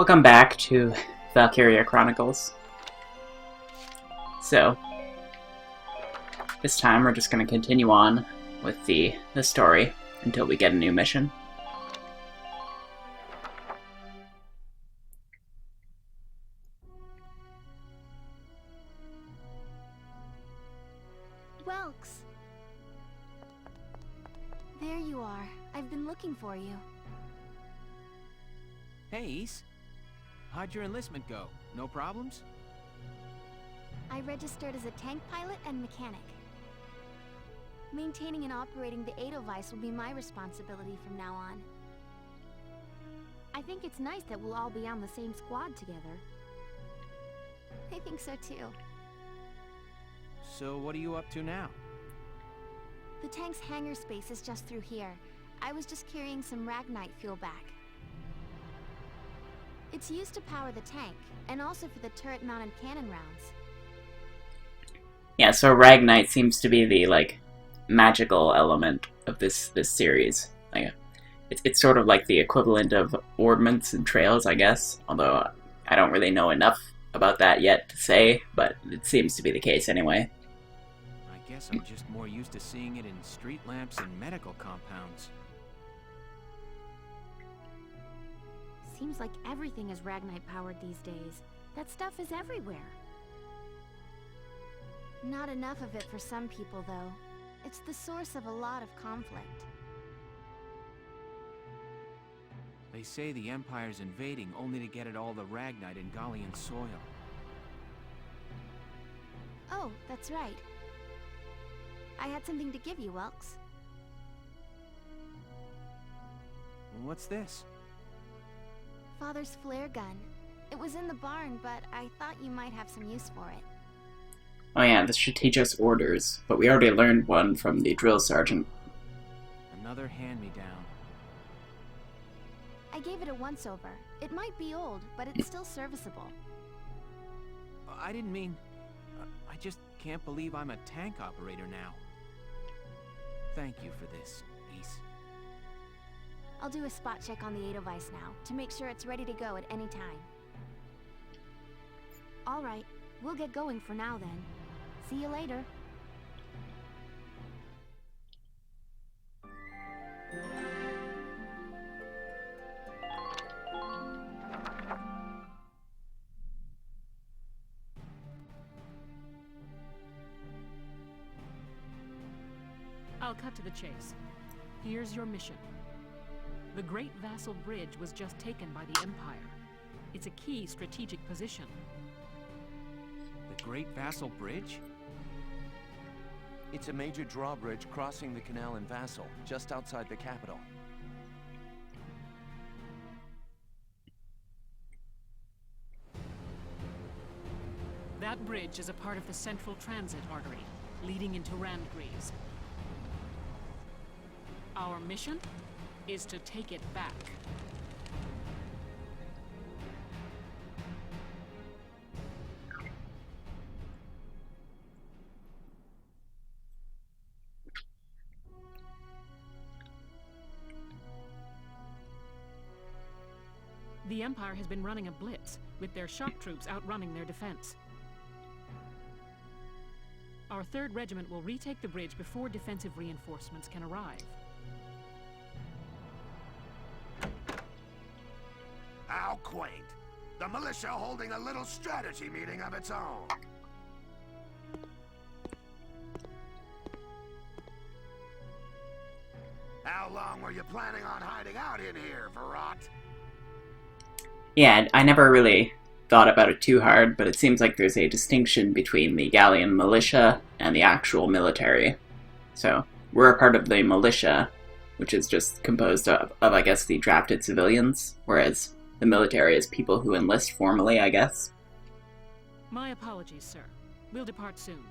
Welcome back to Valkyria Chronicles. So, this time we're just going to continue on with the story until we get a new mission. Welks! There you are. I've been looking for you. Hey, Ace. How'd your enlistment go? No problems? I registered as a tank pilot and mechanic. Maintaining and operating the Edelweiss will be my responsibility from now on. I think it's nice that we'll all be on the same squad together. I think so too. So what are you up to now? The tank's hangar space is just through here. I was just carrying some Ragnite fuel back. It's used to power the tank, and also for the turret-mounted cannon rounds. Yeah, so Ragnite seems to be the, magical element of this series. It's sort of like the equivalent of ordnance and trails, I guess. Although, I don't really know enough about that yet to say, but it seems to be the case anyway. I guess I'm just more used to seeing it in street lamps and medical compounds. Seems like everything is Ragnite powered these days. That stuff is everywhere. Not enough of it for some people, though. It's the source of a lot of conflict. They say the Empire's invading only to get at all the Ragnite in Gallian soil. Oh, that's right. I had something to give you, Welks. What's this? Father's flare gun. It was in the barn, but I thought you might have some use for it. Oh yeah, this should teach us orders, but we already learned one from the drill sergeant. Another hand-me-down. I gave it a once-over. It might be old, but it's still serviceable. I didn't mean... I just can't believe I'm a tank operator now. Thank you for this, Ace. I'll do a spot check on the Edelweiss now, to make sure it's ready to go at any time. Alright, we'll get going for now then. See you later. I'll cut to the chase. Here's your mission. The Great Vassal Bridge was just taken by the Empire. It's a key strategic position. The Great Vassal Bridge? It's a major drawbridge crossing the canal in Vassal, just outside the capital. That bridge is a part of the central transit artery, leading into Randgreaves. Our mission is to take it back. The Empire has been running a blitz, with their shock troops outrunning their defense. Our 3rd Regiment will retake the bridge before defensive reinforcements can arrive. How quaint. The militia holding a little strategy meeting of its own. How long were you planning on hiding out in here, Verrot? Yeah, I never really thought about it too hard, but it seems like there's a distinction between the Gallian militia and the actual military. So, we're a part of the militia, which is just composed of I guess, the drafted civilians, whereas the military is people who enlist formally, I guess. My apologies, sir. We'll depart soon.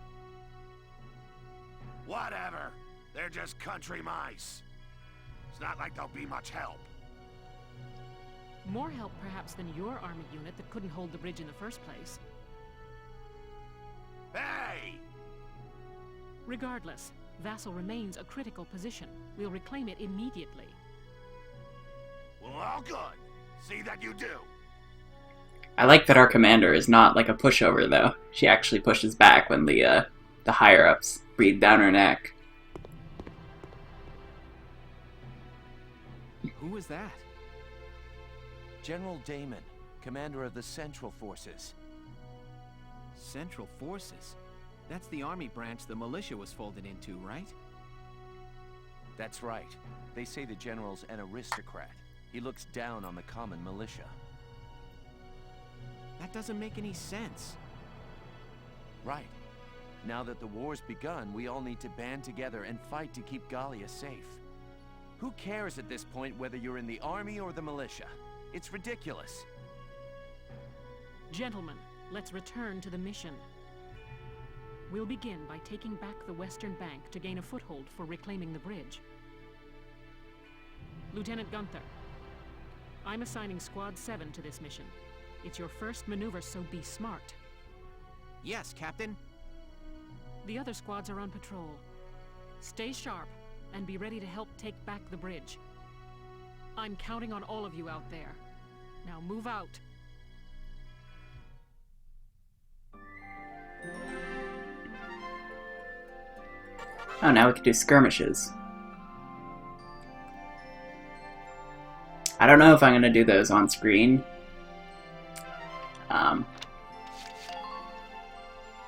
Whatever. They're just country mice. It's not like they'll be much help. More help, perhaps, than your army unit that couldn't hold the bridge in the first place. Hey! Regardless, Vassal remains a critical position. We'll reclaim it immediately. Well, all good. See that you do. I like that our commander is not like a pushover, though. She actually pushes back when the higher-ups breathe down her neck. Who was that? General Damon, commander of the Central Forces. Central Forces? That's the army branch the militia was folded into, right? That's right. They say the general's an aristocrat. He looks down on the common militia. That doesn't make any sense. Right. Now that the war's begun, we all need to band together and fight to keep Gallia safe. Who cares at this point whether you're in the army or the militia? It's ridiculous. Gentlemen, let's return to the mission. We'll begin by taking back the western bank to gain a foothold for reclaiming the bridge. Lieutenant Gunther, I'm assigning Squad 7 to this mission. It's your first maneuver, so be smart. Yes, Captain. The other squads are on patrol. Stay sharp and be ready to help take back the bridge. I'm counting on all of you out there. Now move out. Oh, now we can do skirmishes. I don't know if I'm going to do those on screen.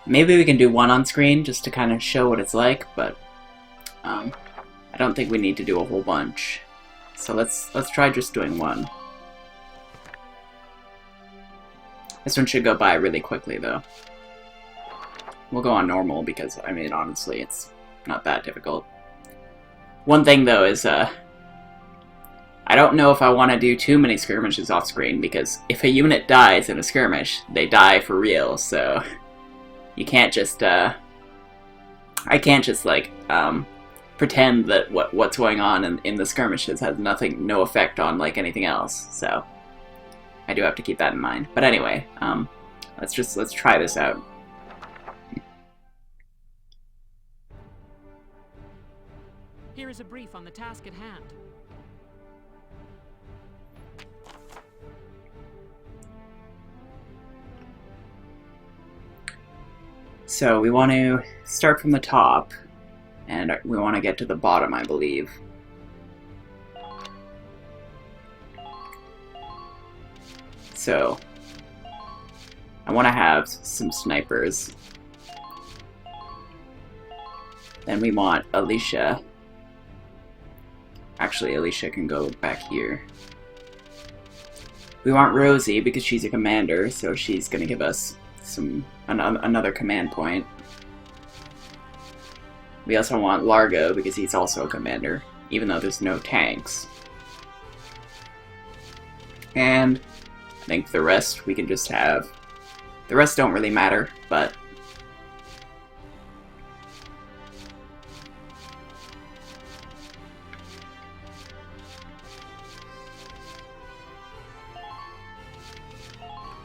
Maybe we can do one on screen just to kind of show what it's like, but I don't think we need to do a whole bunch. So let's try just doing one. This one should go by really quickly, though. We'll go on normal because, I mean, honestly, it's not that difficult. One thing, though, is I don't know if I want to do too many skirmishes off screen, because if a unit dies in a skirmish, they die for real, so you can't just, I can't just, like, pretend that what's going on in the skirmishes has no effect on, like, anything else, so I do have to keep that in mind. But anyway, let's try this out. Here is a brief on the task at hand. So we want to start from the top, and we want to get to the bottom, I believe. So I want to have some snipers. Then we want Alicia. Actually, Alicia can go back here. We want Rosie because she's a commander, so she's going to give us another command point. We also want Largo because he's also a commander, even though there's no tanks. And I think the rest we can just have. The rest don't really matter, but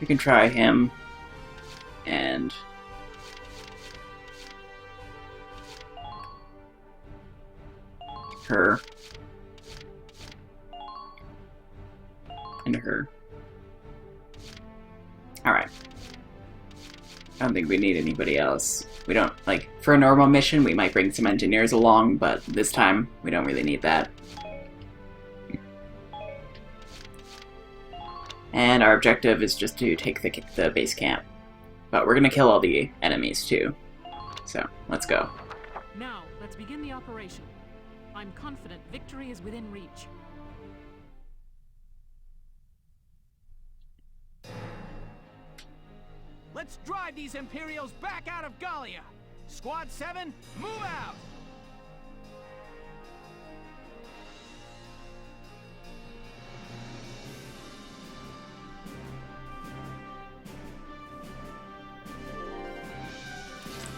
we can try him and her and her. Alright. I don't think we need anybody else. We don't, like, for a normal mission we might bring some engineers along, but this time we don't really need that. And our objective is just to take the base camp. But we're gonna kill all the enemies too. So, let's go. Now, let's begin the operation. I'm confident victory is within reach. Let's drive these Imperials back out of Gallia! Squad 7, move out!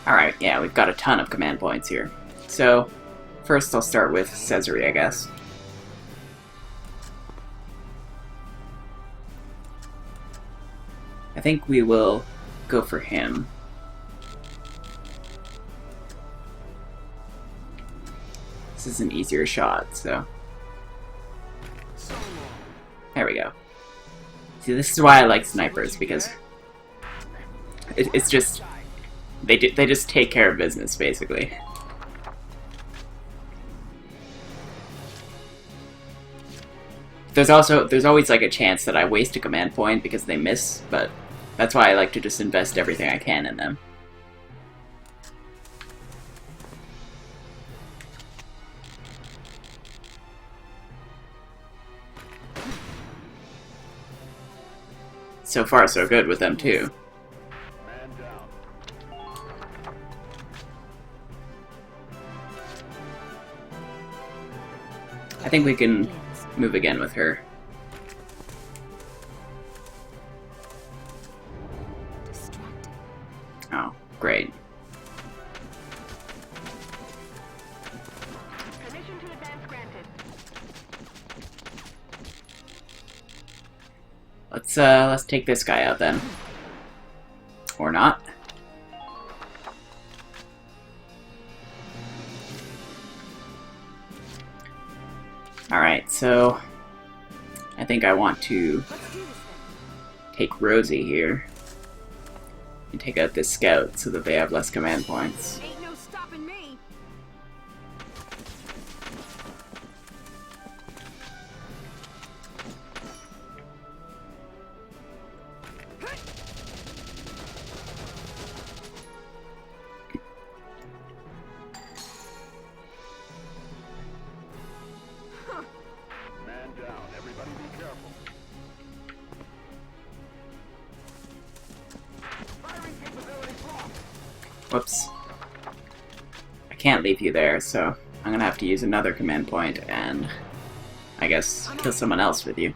Alright, yeah, we've got a ton of command points here. So, first I'll start with Caesarea, I guess. I think we will go for him. This is an easier shot, so... There we go. See, this is why I like snipers, because it's just they just take care of business basically. There's always like a chance that I waste a command point because they miss, but that's why I like to just invest everything I can in them. So far, so good with them too. I think we can move again with her. Oh, great. Permission to advance granted. Let's take this guy out then. Or not. Alright, so I think I want to take Rosie here and take out this scout so that they have less command points. Ain't no stopping me. Man down. Everybody be careful. Firing capability blocked. Whoops. I can't leave you there, so I'm gonna have to use another command point and I guess kill someone else with you.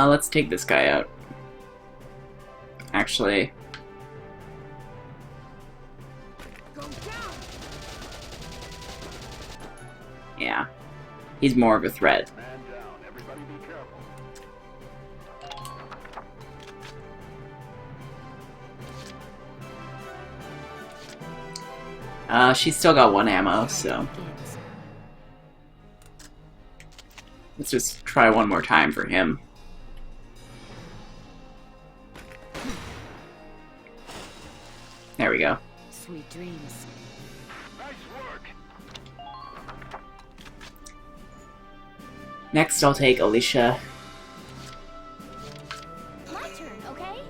Let's take this guy out. Actually, Go down. yeah. He's more of a threat. Man down. Everybody be careful. She's still got 1 ammo, so let's just try one more time for him. There we go. Sweet dreams. Nice work. Next, I'll take Alicia. My turn, okay?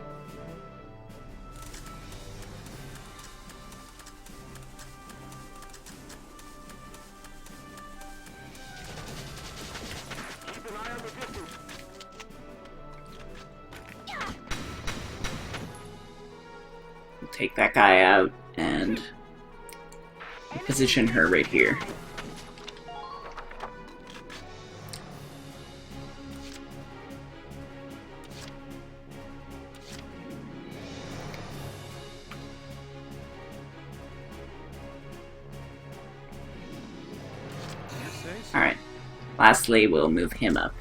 Keep an eye on the distance. We'll take that guy out and position her right here. You say so. Alright. Lastly, we'll move him up.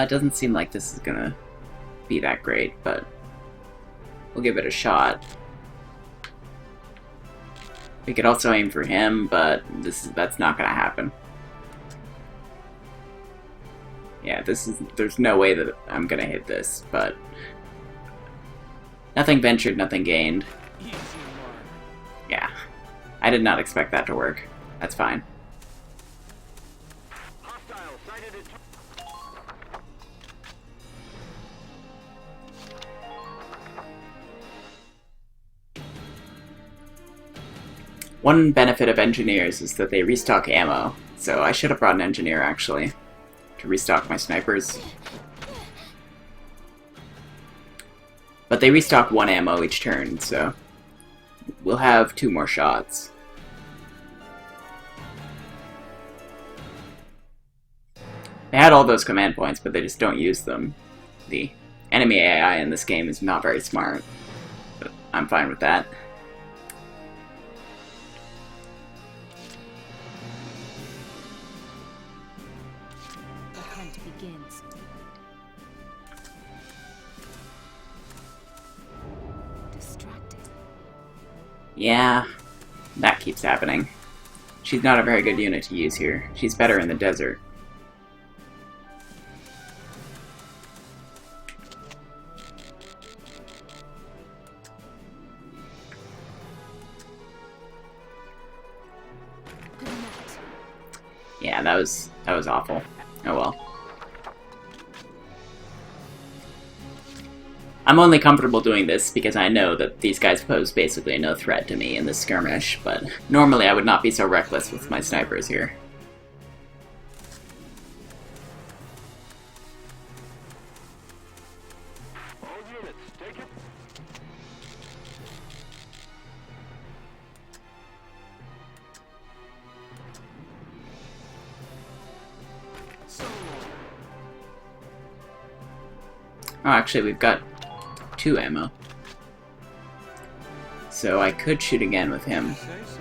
Doesn't seem like this is gonna be that great, but we'll give it a shot. We could also aim for him, but that's not gonna happen. Yeah, there's no way that I'm gonna hit this, but nothing ventured, nothing gained. Easy one. Yeah, I did not expect that to work. That's fine. Hostile sighted at. One benefit of engineers is that they restock ammo, so I should have brought an engineer actually to restock my snipers. But they restock 1 ammo each turn, so we'll have 2 more shots. They had all those command points, but they just don't use them. The enemy AI in this game is not very smart, but I'm fine with that. begins. Distracted. Yeah, that keeps happening. She's not a very good unit to use here. She's better in the desert. Good night. Yeah, that was awful. Oh well. I'm only comfortable doing this because I know that these guys pose basically no threat to me in this skirmish, but normally I would not be so reckless with my snipers here. All units, take it. Oh, actually, we've got 2 ammo. So I could shoot again with him. Say so.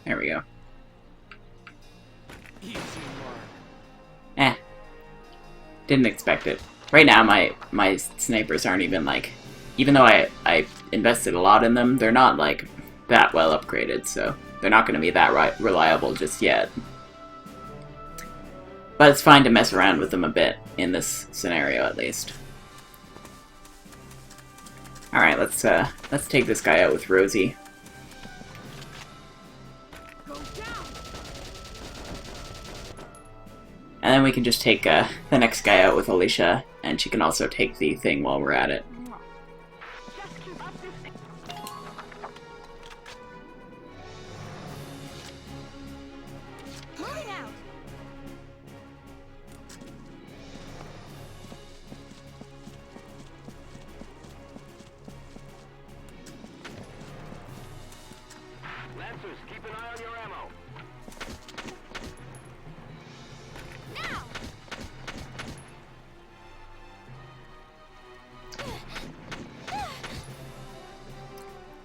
There we go. Easy mark. Eh. Didn't expect it. Right now, my snipers aren't even, like... Even though I invested a lot in them, they're not, like, that well upgraded, so they're not going to be that reliable just yet. But it's fine to mess around with them a bit, in this scenario at least. Alright, let's take this guy out with Rosie. Go down. And then we can just take the next guy out with Alicia, and she can also take the thing while we're at it. Just keep up this. Moving out. Lancers, keep an eye on your ammo. Now.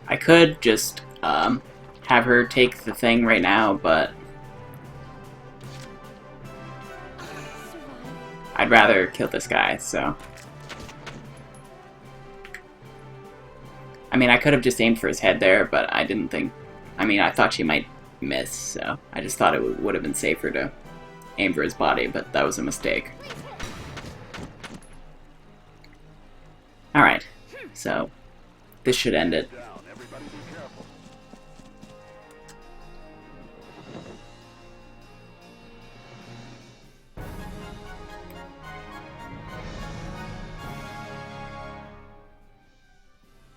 I could just have her take the thing right now, but Survive. I'd rather kill this guy, so... I mean, I could have just aimed for his head there, but I didn't think... I mean, I thought she might miss, so I just thought it would have been safer to aim for his body, but that was a mistake. Please hit. Alright, so this should end it. Down, everybody be careful.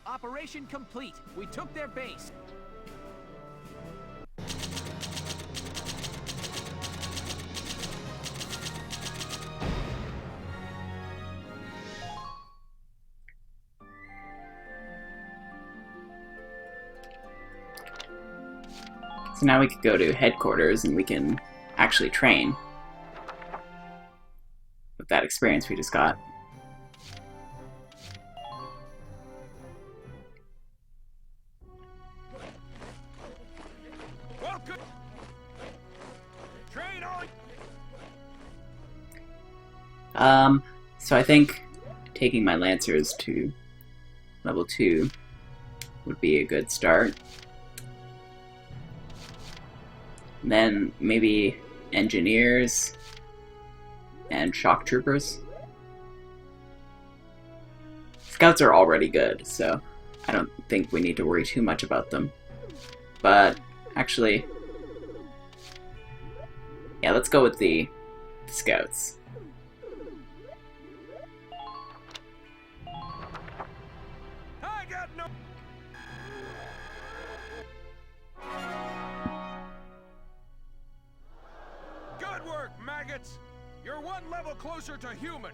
Operation complete. We took their base. So now we could go to headquarters and we can actually train with that experience we just got. Welcome. Train on. So I think taking my Lancers to level 2 would be a good start. And then maybe Engineers and Shock Troopers. Scouts are already good, so I don't think we need to worry too much about them. But actually, yeah, let's go with the Scouts. I got no. Good work, maggots. You're one level closer to human.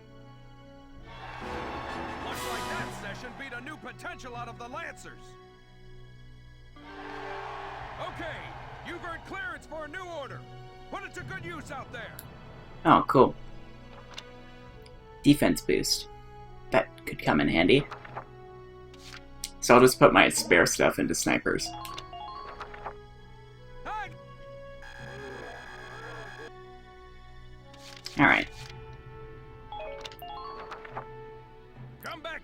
Looks like that session beat a new potential out of the Lancers. Okay, you've earned clearance for a new order. Put it to good use out there. Oh, cool. Defense boost. That could come in handy. So I'll just put my spare stuff into snipers. Alright. Come back.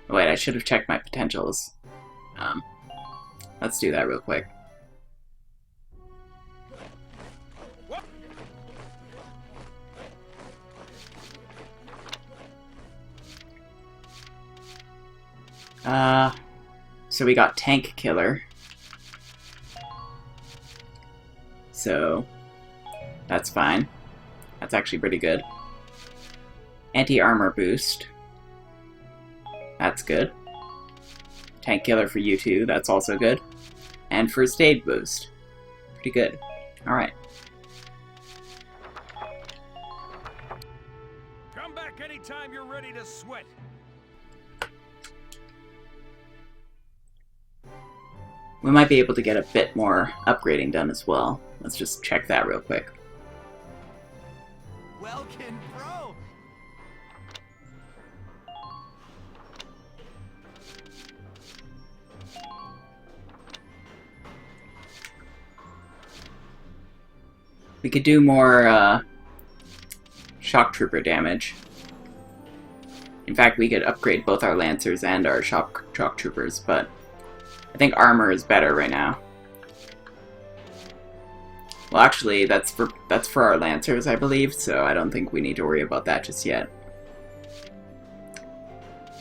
Wait, I should have checked my potentials. Let's do that real quick. What? So we got Tank Killer. So, that's fine. That's actually pretty good. Anti-armor boost. That's good. Tank Killer for you too, that's also good. And First Aid boost. Pretty good. Alright. Come back anytime you're ready to sweat. We might be able to get a bit more upgrading done as well. Let's just check that real quick. Welkin, bro! We could do more shock trooper damage. In fact, we could upgrade both our lancers and our shock troopers, but I think armor is better right now. Well, actually, that's for our lancers, I believe, so I don't think we need to worry about that just yet.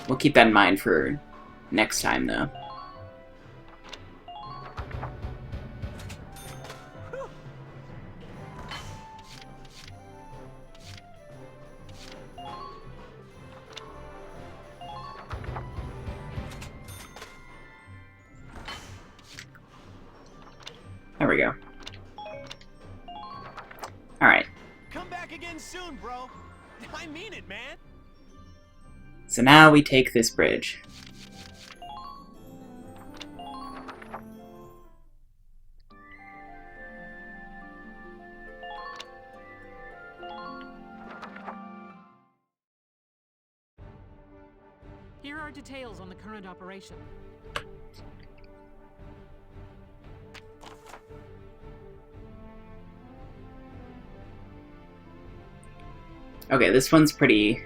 We'll keep that in mind for next time, though. There we go. Alright. Come back again soon, bro. I mean it, man. So now we take this bridge. Here are details on the current operation. Okay, this one's pretty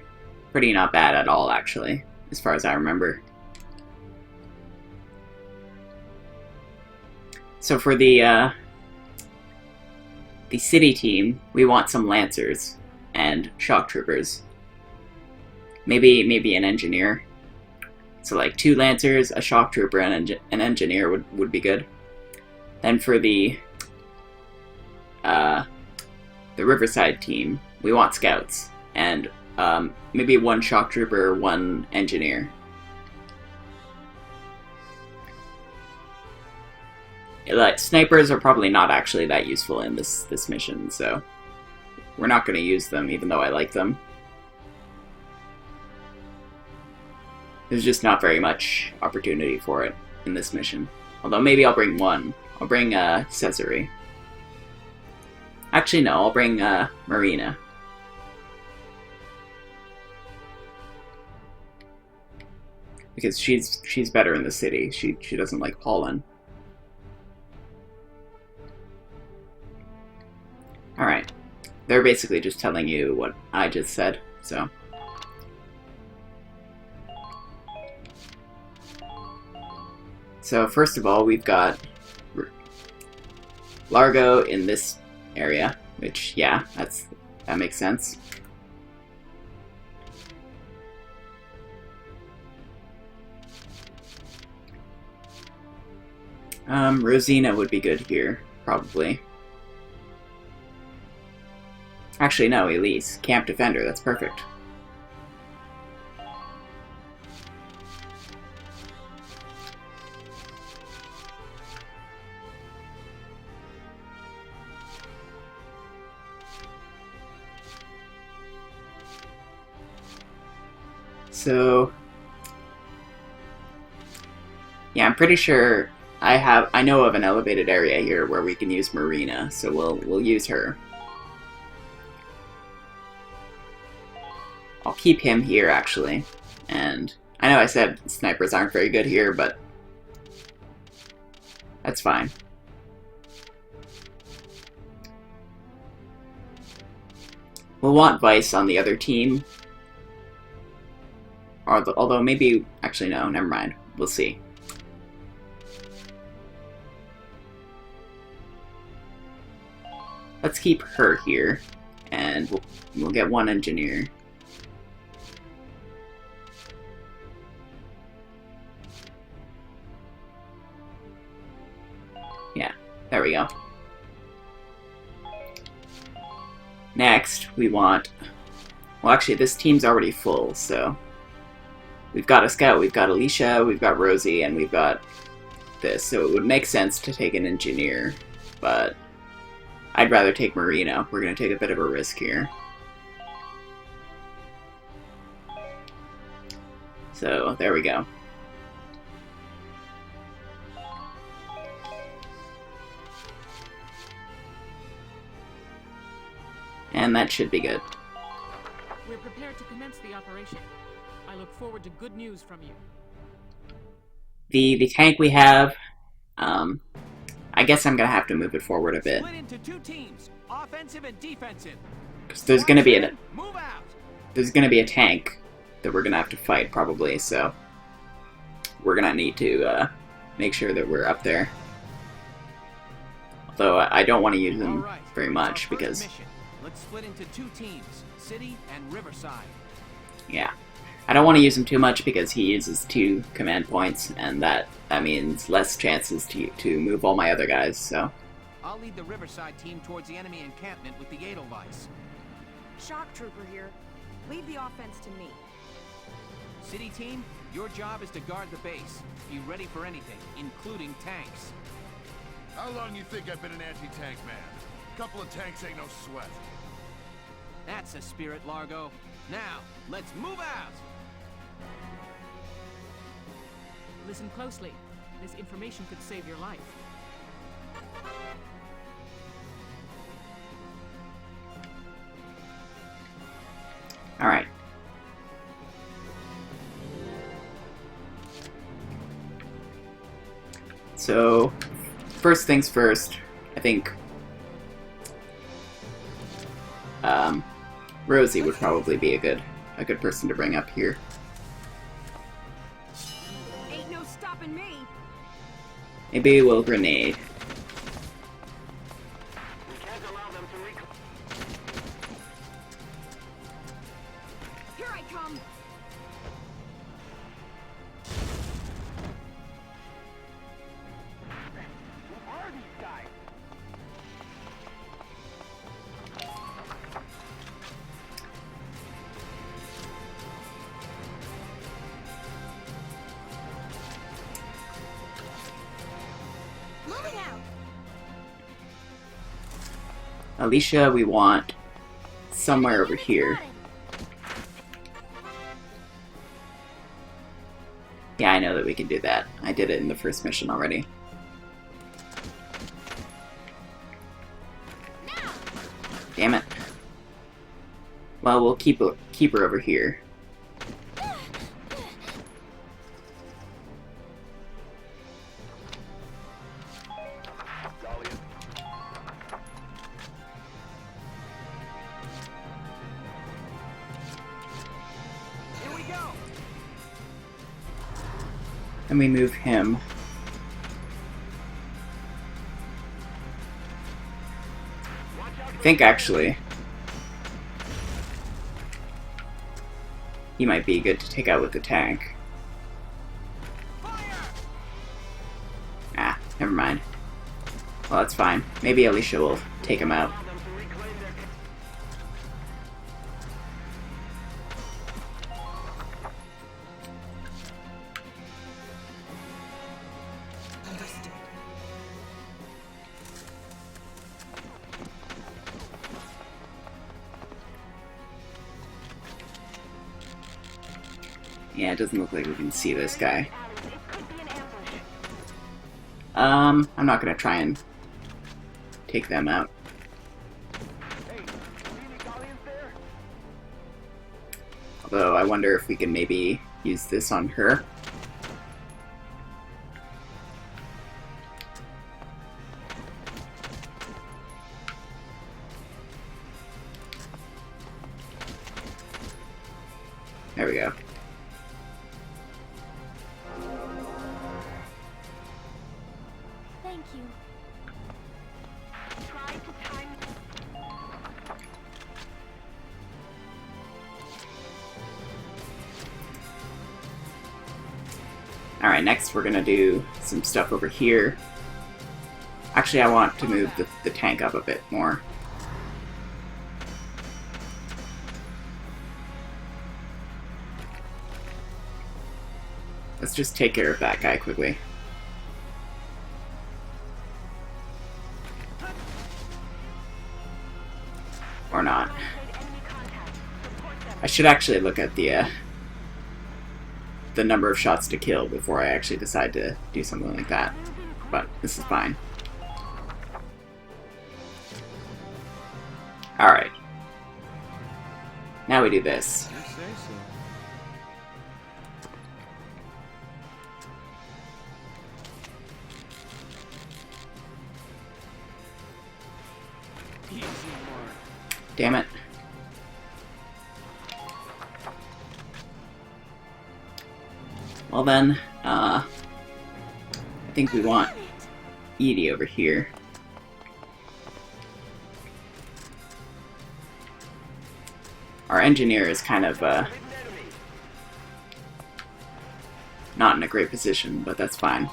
not bad at all, actually, as far as I remember. So for the city team, we want some lancers and shock troopers. Maybe an engineer. So like 2 lancers, a shock trooper, and an engineer would be good. Then for the Riverside team, we want scouts. And maybe 1 shock trooper, 1 engineer. Like, snipers are probably not actually that useful in this mission, so we're not going to use them, even though I like them. There's just not very much opportunity for it in this mission. Although maybe I'll bring 1. I'll bring Cesare. Actually, no, I'll bring Marina. Because she's better in the city. She doesn't like pollen. Alright. They're basically just telling you what I just said, so. So first of all, we've got Largo in this area, which, yeah, that makes sense. Rosina would be good here, probably. Actually, no, Elise. Camp Defender, that's perfect. So, yeah, I'm pretty sure I know of an elevated area here where we can use Marina, so we'll use her. I'll keep him here, actually. And I know I said snipers aren't very good here, but that's fine. We'll want Vice on the other team. Although maybe... Actually, no, never mind. We'll see. Let's keep her here, and we'll get one engineer. Yeah, there we go. Next, we want... Well, actually, this team's already full, so... We've got a scout, we've got Alicia, we've got Rosie, and we've got this, so it would make sense to take an engineer, but I'd rather take Marina. We're going to take a bit of a risk here. So, there we go. And that should be good. We're prepared to commence the operation. I look forward to good news from you. The tank we have, I guess I'm gonna have to move it forward a bit. Split into 2 teams, offensive and defensive. Because there's gonna be Move out. there's gonna be a tank that we're gonna have to fight probably, so we're gonna need to make sure that we're up there. Although I don't want to use them very much because Let's split into 2 teams, City and Riverside. yeah. I don't want to use him too much because he uses 2 command points, and that means less chances to move all my other guys, so... I'll lead the Riverside team towards the enemy encampment with the Edelweiss. Shock trooper here. Leave the offense to me. City team, your job is to guard the base. Be ready for anything, including tanks. How long you think I've been an anti-tank man? Couple of tanks ain't no sweat. That's the spirit, Largo. Now, let's move out! Listen closely. This information could save your life. Alright. So, first things first, I think Rosie would probably be a good person to bring up here. Ain't no stopping me. Maybe we'll grenade. We can't allow them to Here I come. Who are these guys? Moving out. Alicia, we want somewhere over here. Yeah, I know that we can do that. I did it in the first mission already. Damn it. Well, we'll keep her over here. Here we go! And we move him. I think actually he might be good to take out with the tank. Ah, never mind. Well, that's fine. Maybe Alicia will take him out. Yeah, it doesn't look like we can see this guy. I'm not gonna try and take them out. Although I wonder if we can maybe use this on her. There we go. Thank you. Try to time. Alright, next we're gonna do some stuff over here. Actually, I want to move the tank up a bit more. Let's just take care of that guy quickly. Or not. I should actually look at the number of shots to kill before I actually decide to do something like that. But this is fine. Alright. Now we do this. Damn it. Well then, I think we want Edie over here. Our engineer is kind of, not in a great position, but that's fine.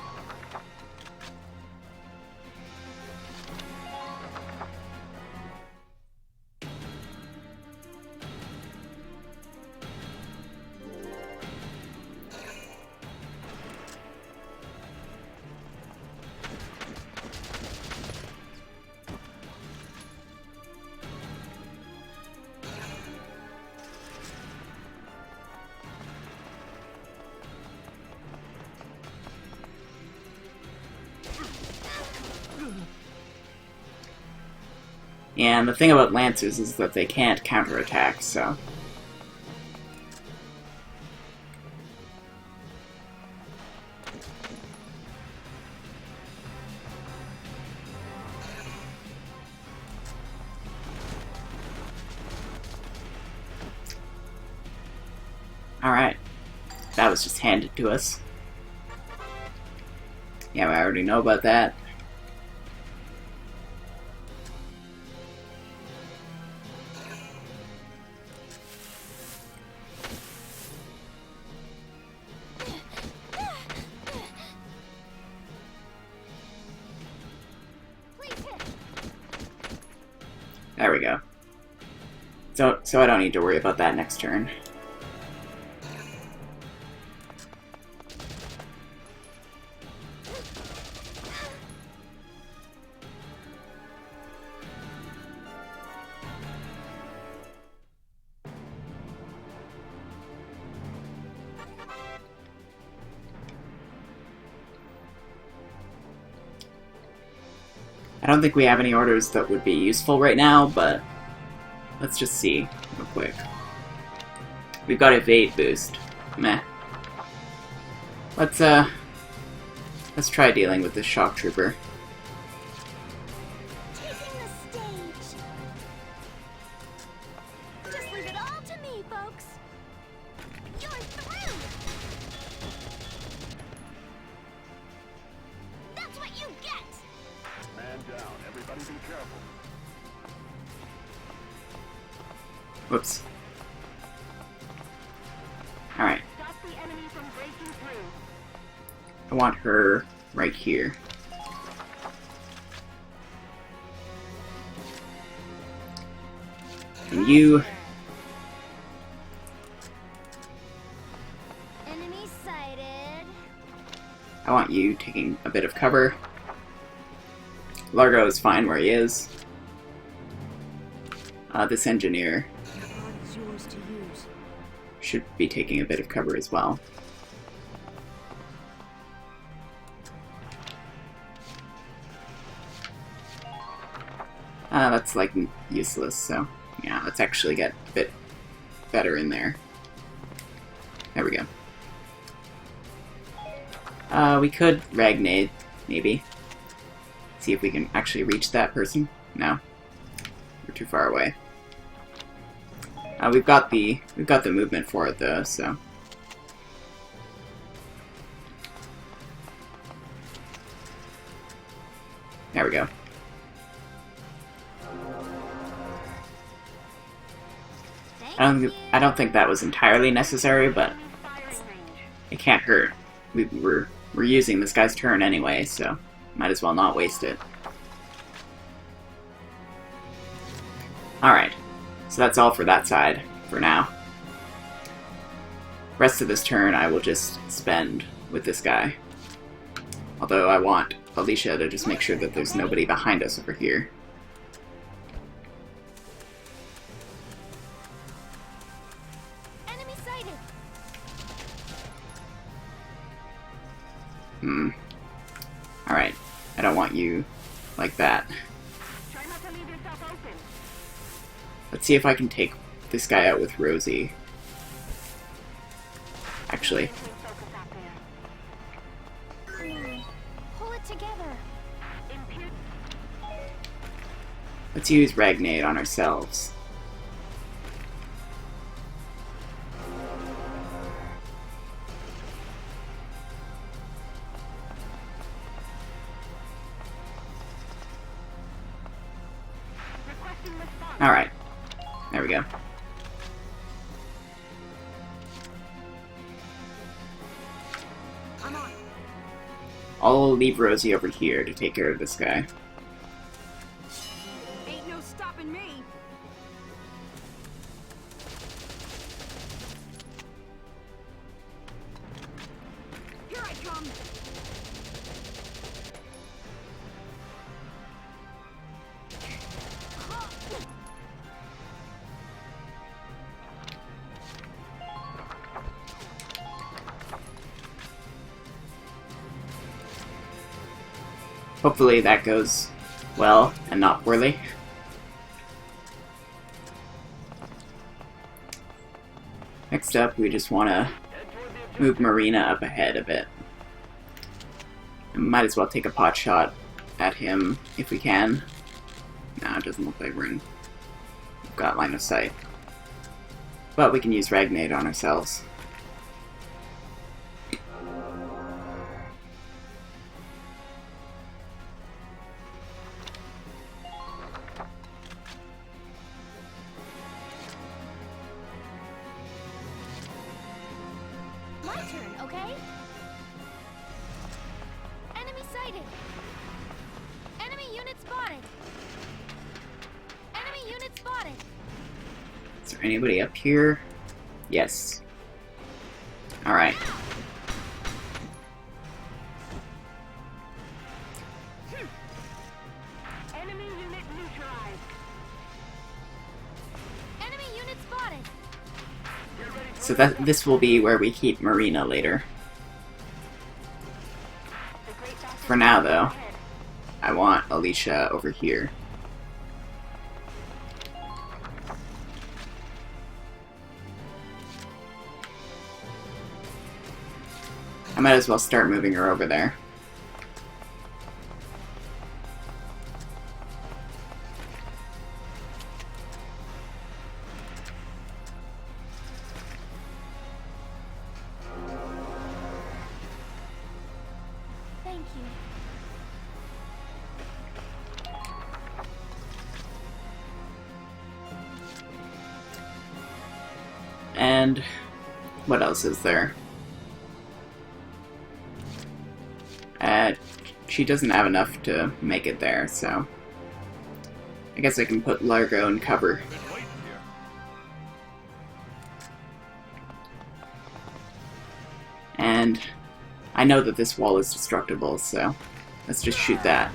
And the thing about Lancers is that they can't counterattack, so... Alright. That was just handed to us. Yeah, we already know about that. There we go. So I don't need to worry about that next turn. I don't think we have any orders that would be useful right now, but let's just see real quick. We've got evade boost. Meh. Let's try dealing with this shock trooper. Taking the stage. Just leave it all to me, folks. You're through. That's what you get. Man down. Everybody be careful. Whoops. Alright. Stop the enemy from breaking through. I want her right here. And you... Enemy sighted. I want you taking a bit of cover. Largo is fine where he is. This engineer It's yours to use. should be taking a bit of cover as well. That's like useless, so yeah, let's actually get a bit better in there. There we go. We could Ragnade, maybe. See if we can actually reach that person. No. We're too far away. We've got the movement for it though, so. There we go. I don't think that was entirely necessary, but it can't hurt. We're using this guy's turn anyway, so might as well not waste it. Alright, so that's all for that side, for now. Rest of this turn I will just spend with this guy. Although I want Alicia to just make sure that there's nobody behind us over here. Enemy sighted. Alright, I don't want you like that. Try not to leave yourself open. Let's see if I can take this guy out with Rosie. Actually, Pull it together. let's use Ragnade on ourselves. Alright, there we go. I'm on. I'll leave Rosie over here to take care of this guy. Ain't no stopping me. Here I come. Hopefully that goes well and not poorly. Next up, we just want to move Marina up ahead a bit. And might as well take a pot shot at him if we can. No, it doesn't look like we've got line of sight. But we can use Ragnade on ourselves. My turn, okay? Enemy sighted. Enemy unit spotted. Enemy unit spotted. Is there anybody up here? Yes. Alright. Enemy unit neutralized. Enemy unit spotted. So this will be where we keep Marina later. For now, though, I want Alicia over here. I might as well start moving her over there. Thank you. And what else is there? She doesn't have enough to make it there, so I guess I can put Largo in cover. And I know that this wall is destructible, so let's just shoot that.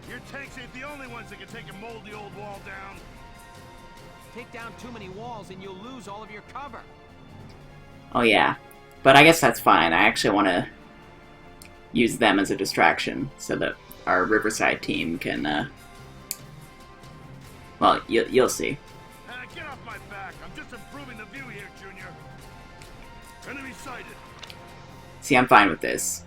Your tanks ain't the only ones that can take and mold the old wall down. Take down too many walls and you'll lose all of your cover. Oh yeah, but I guess that's fine. I actually want to use them as a distraction so that our Riverside team can, well, you'll see. Get off my back. I'm just improving the view here, Junior. Enemy sighted. See, I'm fine with this.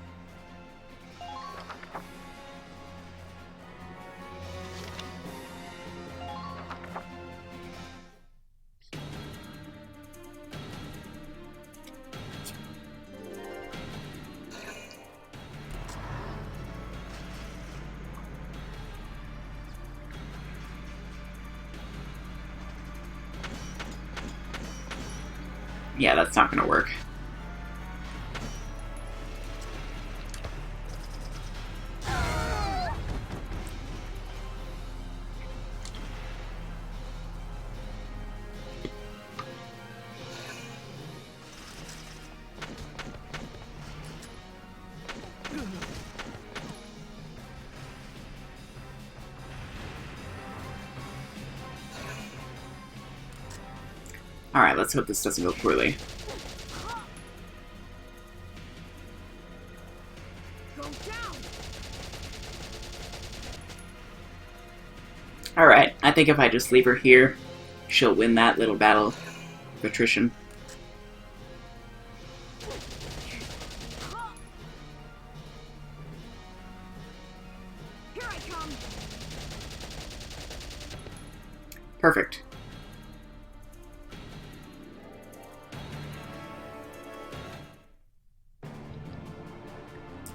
Yeah, that's not gonna work. Alright, let's hope this doesn't go poorly. Alright, I think if I just leave her here, she'll win that little battle of attrition. Here I come. Perfect.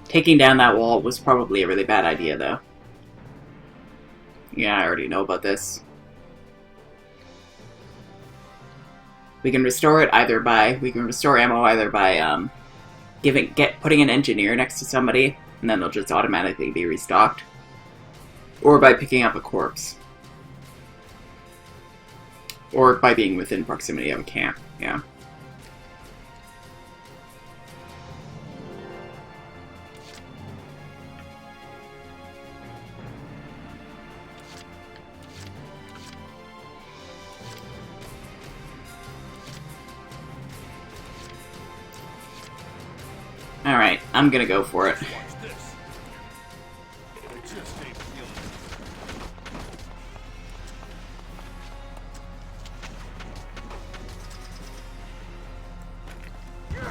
Taking down that wall was probably a really bad idea, though. Yeah, I already know about this. We can restore it either by... We can restore ammo either by, putting an engineer next to somebody, and then they'll just automatically be restocked. Or by picking up a corpse. Or by being within proximity of a camp, yeah. Alright, I'm gonna go for it. Watch this. I just ain't feeling it.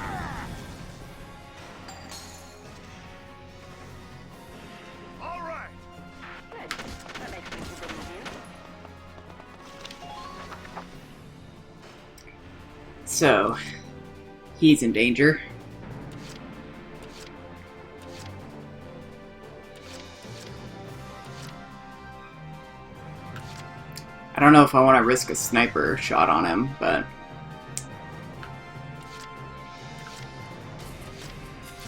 All right. So, he's in danger. I don't know if I want to risk a sniper shot on him, but...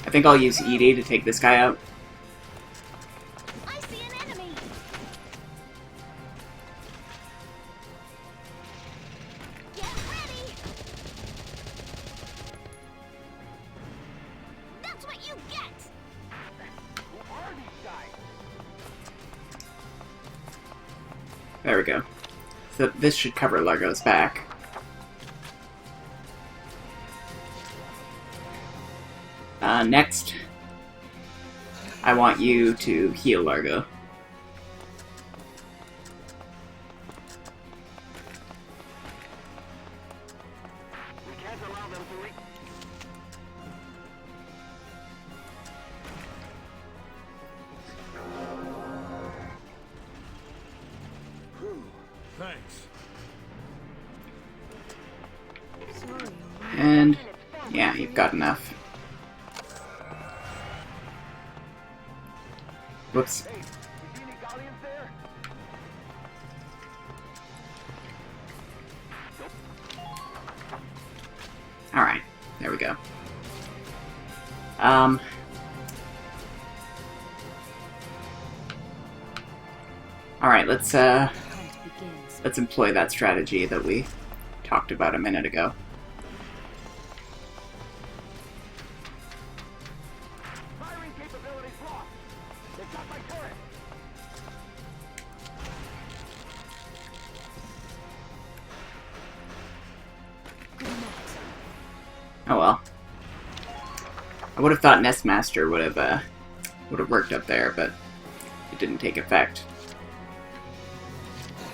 I think I'll use ED to take this guy out. I see an enemy. Get ready. That's what you get. Who are these guys? There we go. So this should cover Largo's back. Next, I want you to heal Largo. We can't allow them to leak. Thanks. Sorry. And yeah, you've got enough. Whoops. Hey, you see any galleons there? Alright, there we go. Alright, let's employ that strategy that we talked about a minute ago. Firing capabilities lost. They got my turret. Oh well. I would have thought Nestmaster would have worked up there, but it didn't take effect.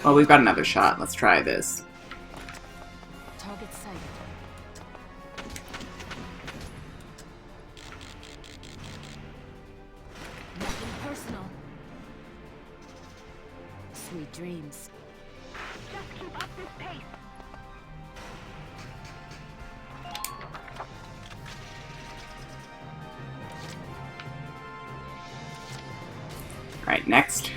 Well, we've got another shot. Let's try this. Sweet dreams. Just keep up this pace. Alright, next.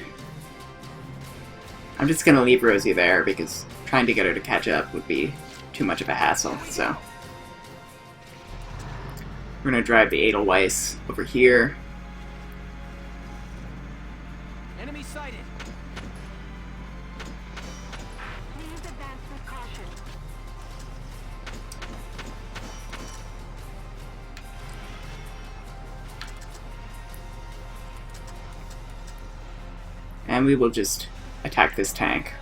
I'm just gonna leave Rosie there because trying to get her to catch up would be too much of a hassle, so. We're gonna drive the Edelweiss over here. Enemy sighted. Please advance with caution. And we will just attack this tank.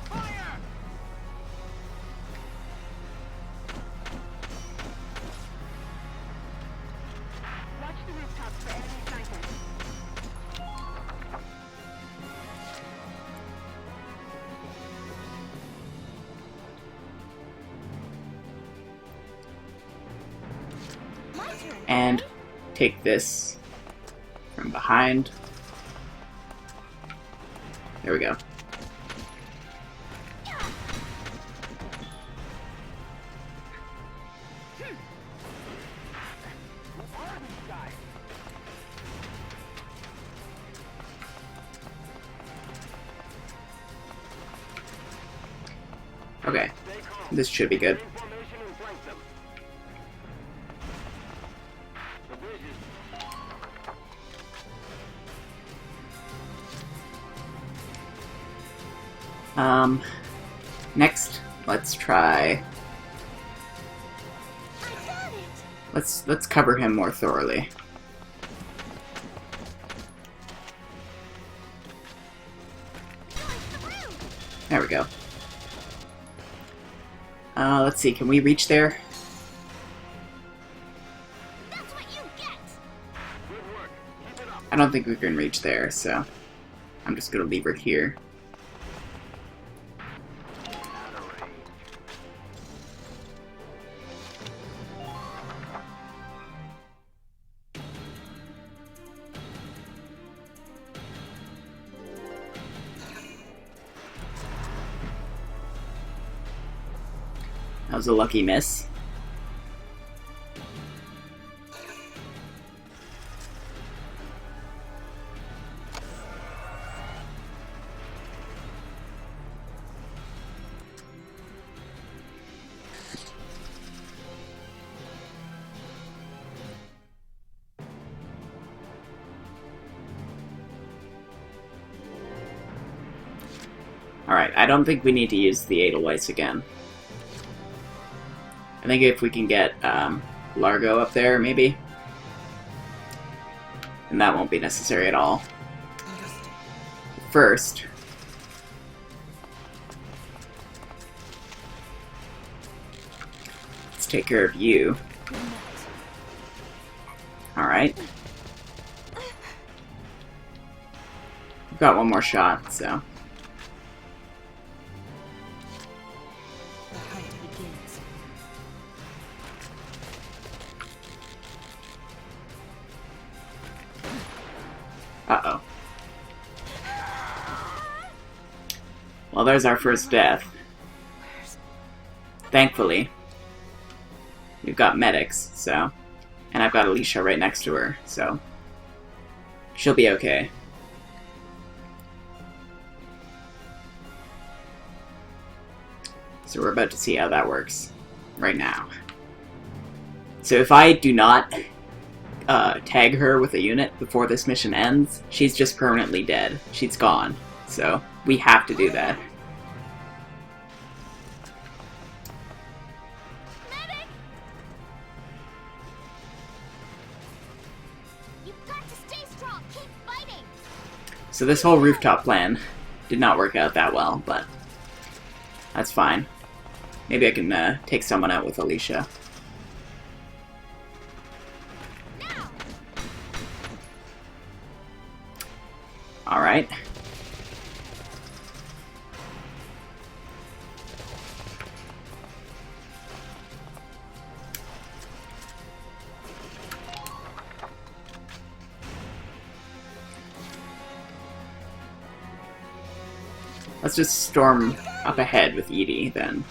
Fire! Watch the rooftops for enemy snipers. My turn. And take this from behind. There we go. Okay, this should be good. Next, let's try. I got it. Let's cover him more thoroughly. There we go. Let's see, can we reach there? That's what you get. I don't think we can reach there, so I'm just gonna leave her here. That was a lucky miss. Alright, I don't think we need to use the Edelweiss again. I think if we can get Largo up there, maybe, then that won't be necessary at all. First, let's take care of you. Alright. We've got one more shot, so. Uh-oh. Well, there's our first death. Thankfully, we've got medics, so... And I've got Alicia right next to her, so... She'll be okay. So we're about to see how that works. Right now. So if I do not... tag her with a unit before this mission ends, she's just permanently dead. She's gone. So, we have to do that. Medic! You've got to stay strong. Keep fighting. So this whole rooftop plan did not work out that well, but that's fine. Maybe I can take someone out with Alicia. Alright. Let's just storm up ahead with Edie, then.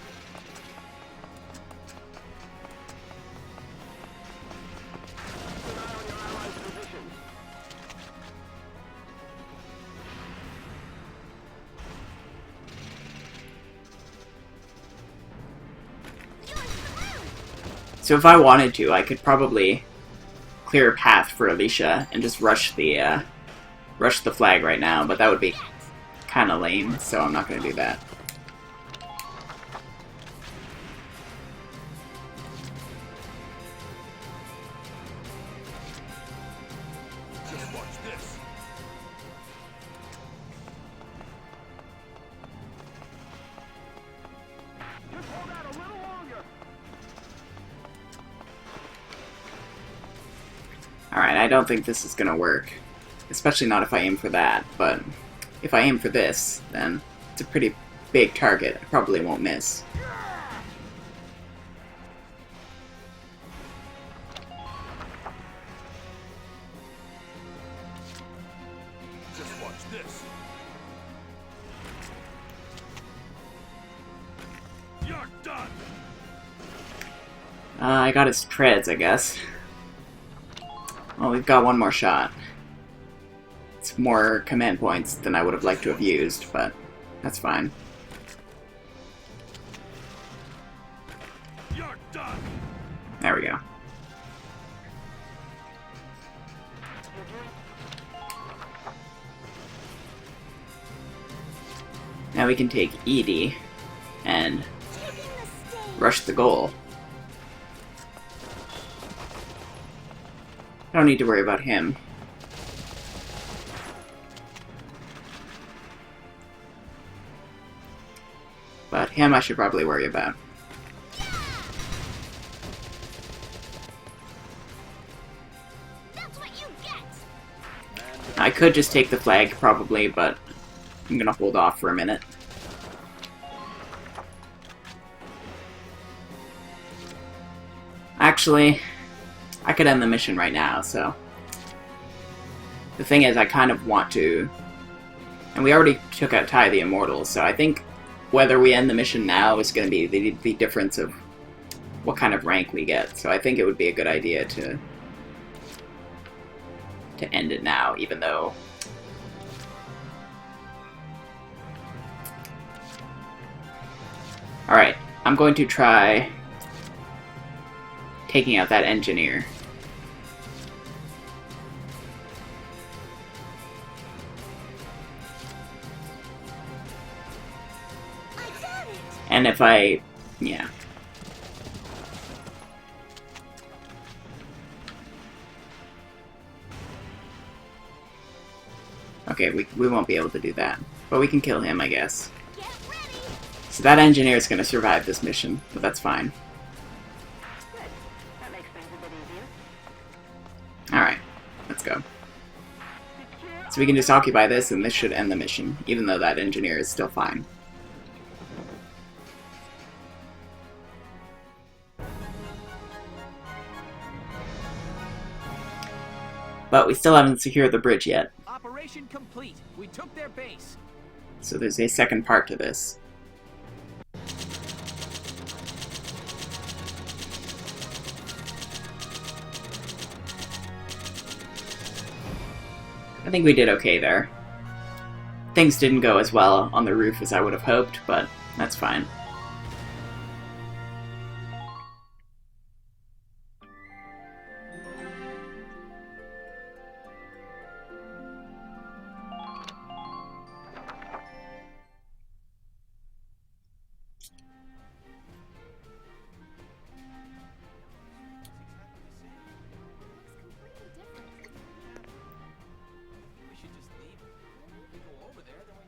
So if I wanted to, I could probably clear a path for Alicia and just rush the flag right now, but that would be kind of lame, so I'm not going to do that. Just watch this. Just hold out a little longer. Alright, I don't think this is going to work. Especially not if I aim for that, but if I aim for this, then it's a pretty big target. I probably won't miss. Just watch this. You're done. I got his treads, I guess. Well, we've got one more shot. It's more command points than I would have liked to have used, but that's fine. You're done. There we go. Now we can take Edie and rush the goal. I don't need to worry about him. But him I should probably worry about. That's what you get. I could just take the flag, probably, but I'm gonna hold off for a minute. Actually, I could end the mission right now, so... The thing is, I kind of want to... And we already took out Ty the Immortal, so I think whether we end the mission now is going to be the difference of what kind of rank we get. So I think it would be a good idea to end it now, even though... Alright, I'm going to try taking out that engineer. And if I... yeah. Okay, we won't be able to do that. But we can kill him, I guess. So that engineer is going to survive this mission, but that's fine. Alright, let's go. So we can just occupy this, and this should end the mission, even though that engineer is still fine. But we still haven't secured the bridge yet. Operation complete. We took their base. So there's a second part to this. I think we did okay there. Things didn't go as well on the roof as I would have hoped, but that's fine.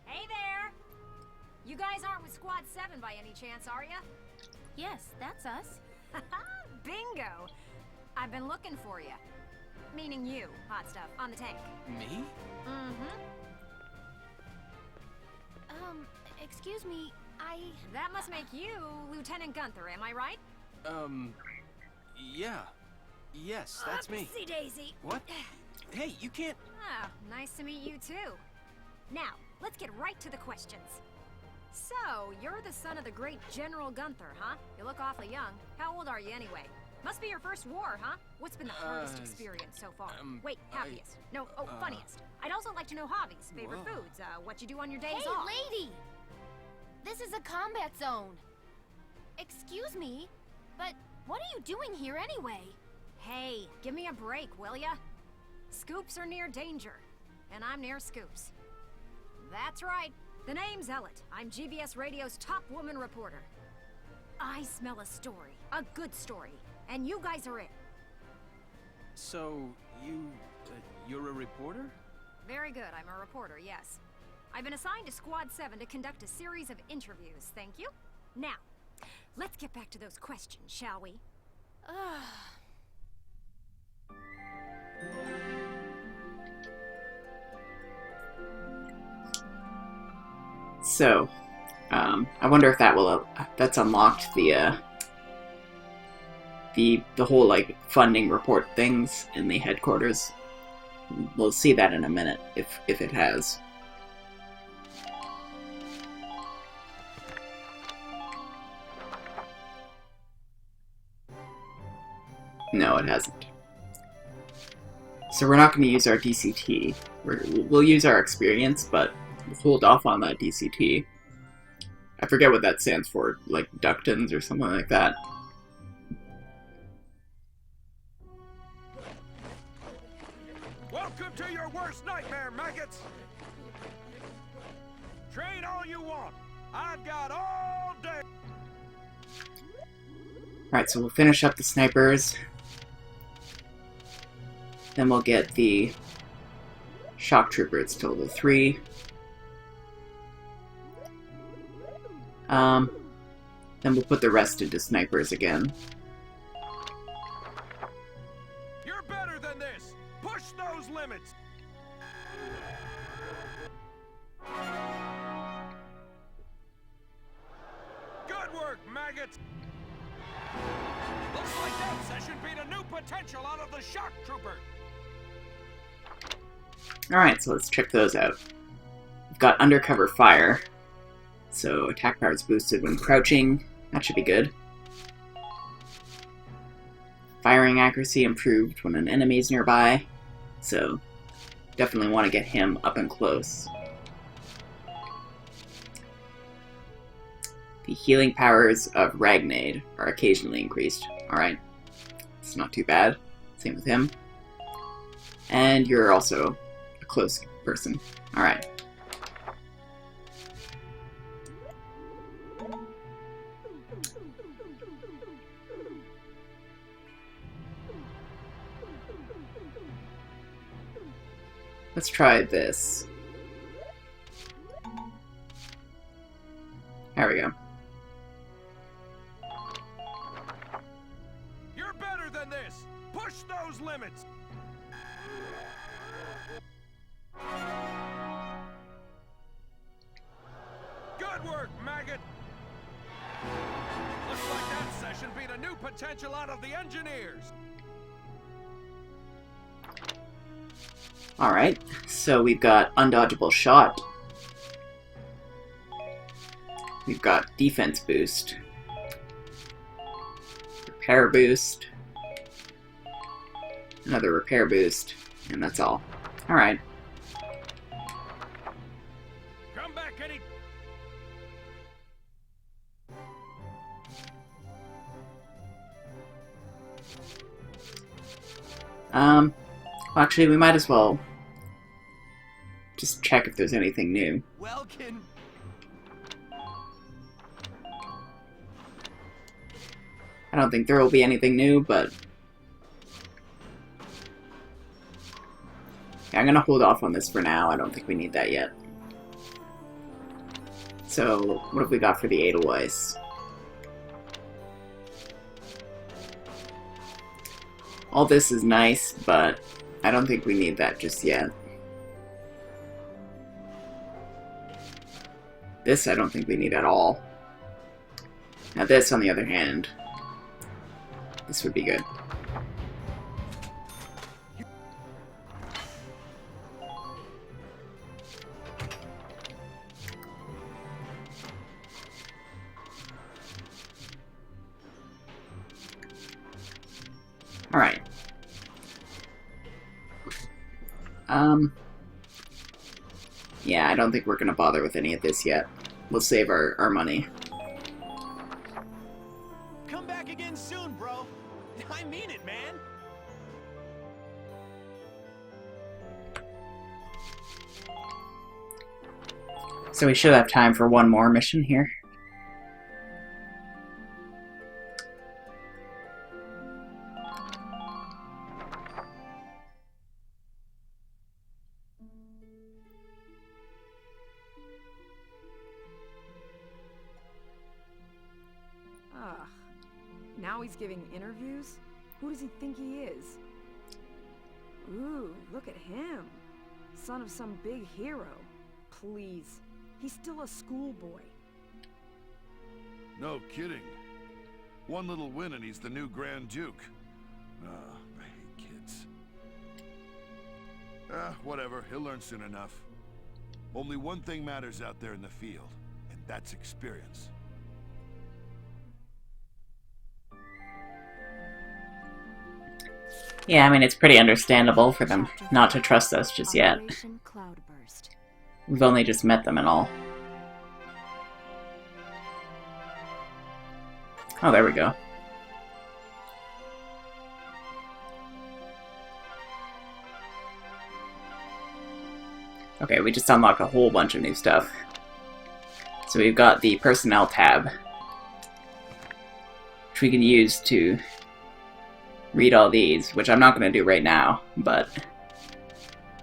Hey there! You guys aren't with Squad 7 by any chance, are ya? Yes, that's us. Bingo! I've been looking for you. Meaning you, hot stuff, on the tank. Me? Mm-hmm. Excuse me, That must make you Lieutenant Gunther, am I right? Yeah. Yes, that's me. Oopsie daisy. What? Hey, you can't... Ah, nice to meet you too. Now, let's get right to the questions. So, you're the son of the great General Gunther, huh? You look awfully young. How old are you anyway? Must be your first war, huh? What's been the hardest experience so far? Wait, happiest. No, funniest. I'd also like to know hobbies, favorite foods, what you do on your days off. Hey, lady! This is a combat zone. Excuse me, but what are you doing here anyway? Hey, give me a break, will ya? Scoops are near danger, and I'm near scoops. That's right. The name's Ellet. I'm GBS Radio's top woman reporter. I smell a story, a good story, and you guys are it. So, you're a reporter? Very good, I'm a reporter, yes. I've been assigned to Squad 7 to conduct a series of interviews, thank you. Now, let's get back to those questions, shall we? So, I wonder if that will that's unlocked the whole like funding report things in the headquarters. We'll see that in a minute if it has. No, it hasn't. So we're not going to use our DCT. We'll use our experience, but we'll hold off on that DCT. I forget what that stands for, like ductins or something like that. Welcome to your worst nightmare, maggots! Train all you want. I've got all day. Alright, so we'll finish up the snipers. Then we'll get the shock troopers to level 3. Then we'll put the rest into snipers again. You're better than this. Push those limits. Good work, maggots. Looks like that session beat a new potential out of the shock trooper. Alright, so let's check those out. We've got undercover fire. So attack power is boosted when crouching. That should be good. Firing accuracy improved when an enemy is nearby. So definitely want to get him up and close. The healing powers of Ragnade are occasionally increased. Alright. It's not too bad. Same with him. And you're also a close person. Alright. Let's try this. There we go. You're better than this. Push those limits. Good work, maggot. Looks like that session beat a new potential out of the engineers. Alright, so we've got undodgeable shot. We've got defense boost. Repair boost. Another repair boost. And that's all. Alright. Come back any... Actually, we might as well just check if there's anything new. Welkin. I don't think there will be anything new, but yeah, I'm gonna hold off on this for now. I don't think we need that yet. So, what have we got for the Edelweiss? All this is nice, but I don't think we need that just yet. This I don't think we need at all. Now this, on the other hand, this would be good. Yeah, I don't think we're gonna bother with any of this yet. We'll save our money. Come back again soon, bro. I mean it, man. So we should have time for one more mission here. Ugh. Now he's giving interviews? Who does he think he is? Ooh, look at him. Son of some big hero. Please. He's still a schoolboy. No kidding. One little win and he's the new Grand Duke. I hate kids. Whatever. He'll learn soon enough. Only one thing matters out there in the field, and that's experience. Yeah, I mean, it's pretty understandable for them not to trust us just yet. Operation Cloudburst. We've only just met them and all. Oh, there we go. Okay, we just unlocked a whole bunch of new stuff. So we've got the Personnel tab, which we can use to read all these, which I'm not going to do right now, but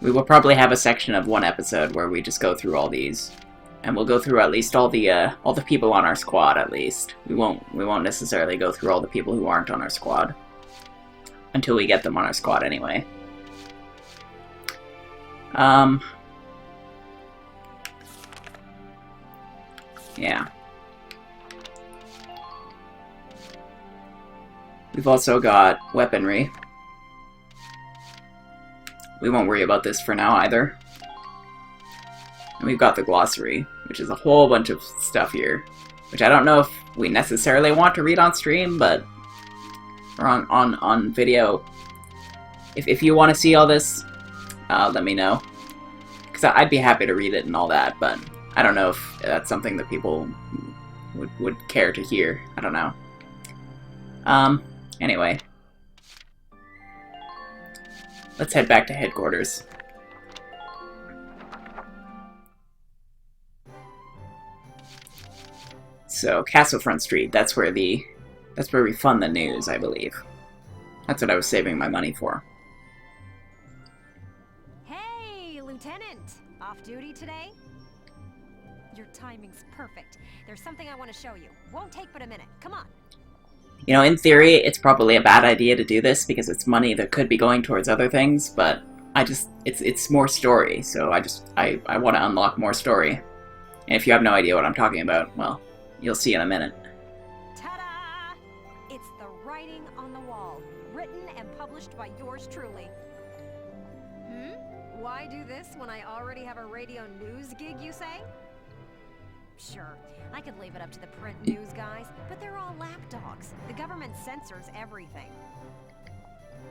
we will probably have a section of one episode where we just go through all these, and we'll go through at least all the people on our squad. At least we won't necessarily go through all the people who aren't on our squad until we get them on our squad anyway. Yeah. We've also got weaponry. We won't worry about this for now either. And we've got the glossary, which is a whole bunch of stuff here, which I don't know if we necessarily want to read on stream, but or on video. If you want to see all this, let me know, because I'd be happy to read it and all that, but I don't know if that's something that people would care to hear. I don't know. Anyway. Let's head back to headquarters. So, Castlefront Street, that's where we fund the news, I believe. That's what I was saving my money for. Hey, Lieutenant! Off duty today? Your timing's perfect. There's something I want to show you. Won't take but a minute. Come on. You know, in theory, it's probably a bad idea to do this because it's money that could be going towards other things, but it's more story, so I want to unlock more story. And if you have no idea what I'm talking about, well, you'll see in a minute. Ta-da! It's the writing on the wall, written and published by yours truly. Why do this when I already have a radio news gig, you say? Sure, I could leave it up to the print news guys, but they're all lapdogs. The government censors everything.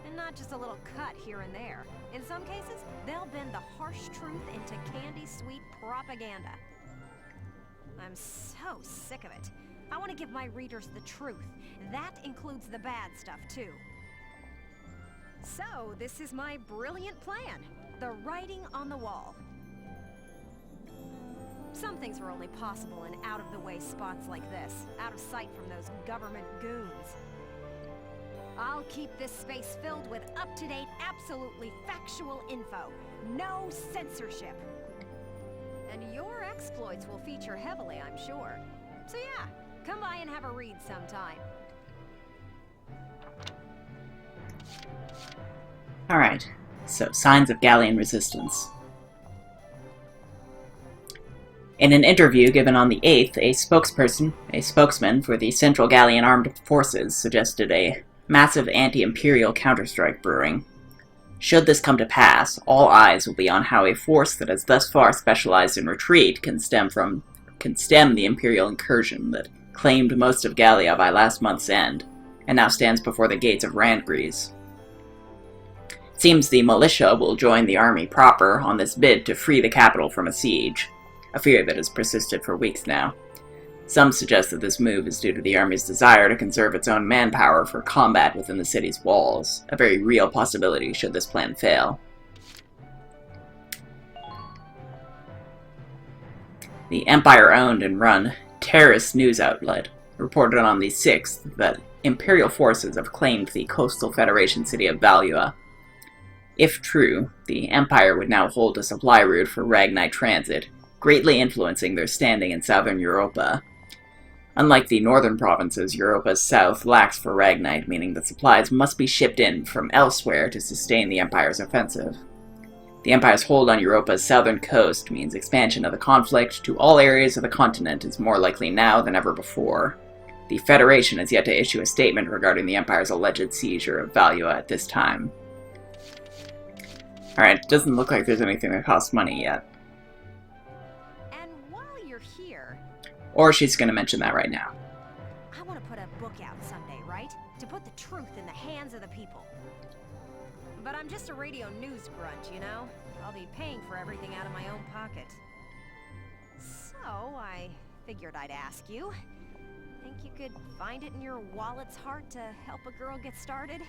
And not just a little cut here and there. In some cases, they'll bend the harsh truth into candy-sweet propaganda. I'm so sick of it. I want to give my readers the truth. That includes the bad stuff, too. So, this is my brilliant plan. The writing on the wall. Some things are only possible in out-of-the-way spots like this, out of sight from those government goons. I'll keep this space filled with up-to-date, absolutely factual info. No censorship. And your exploits will feature heavily, I'm sure. So yeah, come by and have a read sometime. Alright, so signs of Gallian resistance. In an interview given on the 8th, a spokesman for the Central Gallian Armed Forces suggested a massive anti-imperial counterstrike brewing. Should this come to pass, all eyes will be on how a force that has thus far specialized in retreat can stem the imperial incursion that claimed most of Gallia by last month's end, and now stands before the gates of Randgries. It seems the militia will join the army proper on this bid to free the capital from a siege, a fear that has persisted for weeks now. Some suggest that this move is due to the army's desire to conserve its own manpower for combat within the city's walls, a very real possibility should this plan fail. The Empire-owned and run terrorist news outlet reported on the 6th that Imperial forces have claimed the coastal Federation city of Valua. If true, the Empire would now hold a supply route for Ragnite transit, greatly influencing their standing in southern Europa. Unlike the northern provinces, Europa's south lacks for Ragnite, meaning that supplies must be shipped in from elsewhere to sustain the Empire's offensive. The Empire's hold on Europa's southern coast means expansion of the conflict to all areas of the continent is more likely now than ever before. The Federation has yet to issue a statement regarding the Empire's alleged seizure of Valua at this time. Alright, it doesn't look like there's anything that costs money yet. And while you're here, Or she's going to mention that right now. I want to put a book out someday, right? To put the truth in the hands of the people. But I'm just a radio news grunt, you know? I'll be paying for everything out of my own pocket. So, I figured I'd ask you. Think you could find it in your wallet's heart to help a girl get started?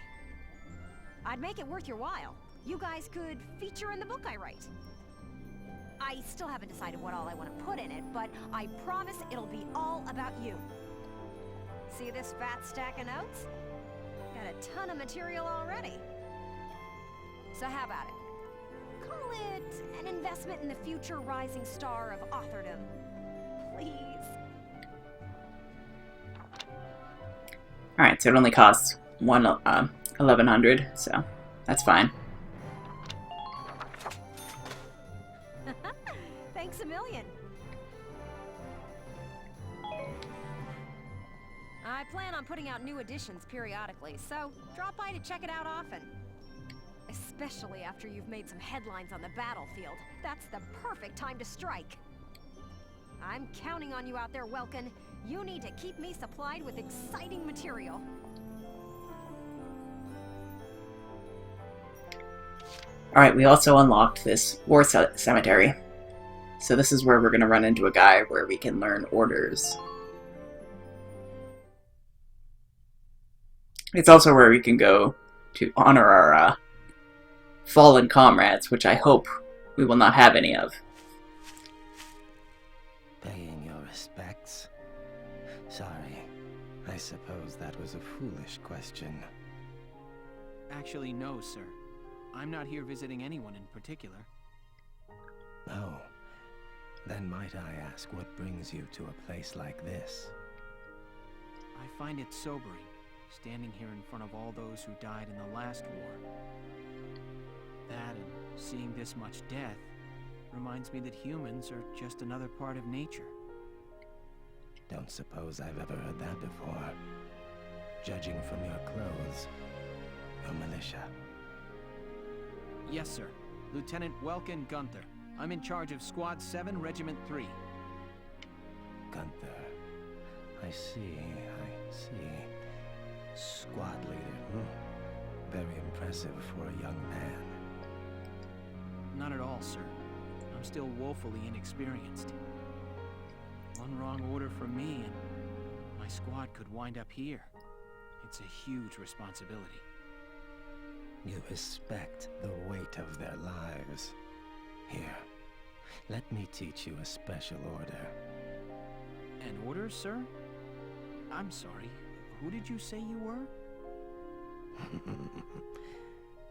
I'd make it worth your while. You guys could feature in the book I write. I still haven't decided what all I want to put in it, but I promise it'll be all about you. See this fat stack of notes? Got a ton of material already. So how about it? Call it an investment in the future rising star of authordom. Please. Alright, so it only costs 1,100, so that's fine. Thanks a million. I plan on putting out new editions periodically, so drop by to check it out often. Especially after you've made some headlines on the battlefield. That's the perfect time to strike. I'm counting on you out there, Welkin. You need to keep me supplied with exciting material. Alright, we also unlocked this war cemetery. So this is where we're going to run into a guy where we can learn orders. It's also where we can go to honor our fallen comrades, which I hope we will not have any of. Paying your respects? Sorry, I suppose that was a foolish question. Actually, no, sir. I'm not here visiting anyone in particular. Oh, then might I ask what brings you to a place like this? I find it sobering, standing here in front of all those who died in the last war. That and seeing this much death reminds me that humans are just another part of nature. Don't suppose I've ever heard that before. Judging from your clothes, you're militia. Yes, sir. Lieutenant Welkin Gunther. I'm in charge of Squad 7, Regiment 3. Gunther. I see. Squad leader. Very impressive for a young man. Not at all, sir. I'm still woefully inexperienced. One wrong order from me and my squad could wind up here. It's a huge responsibility. You respect the weight of their lives. Here, let me teach you a special order. An order, sir? I'm sorry. Who did you say you were?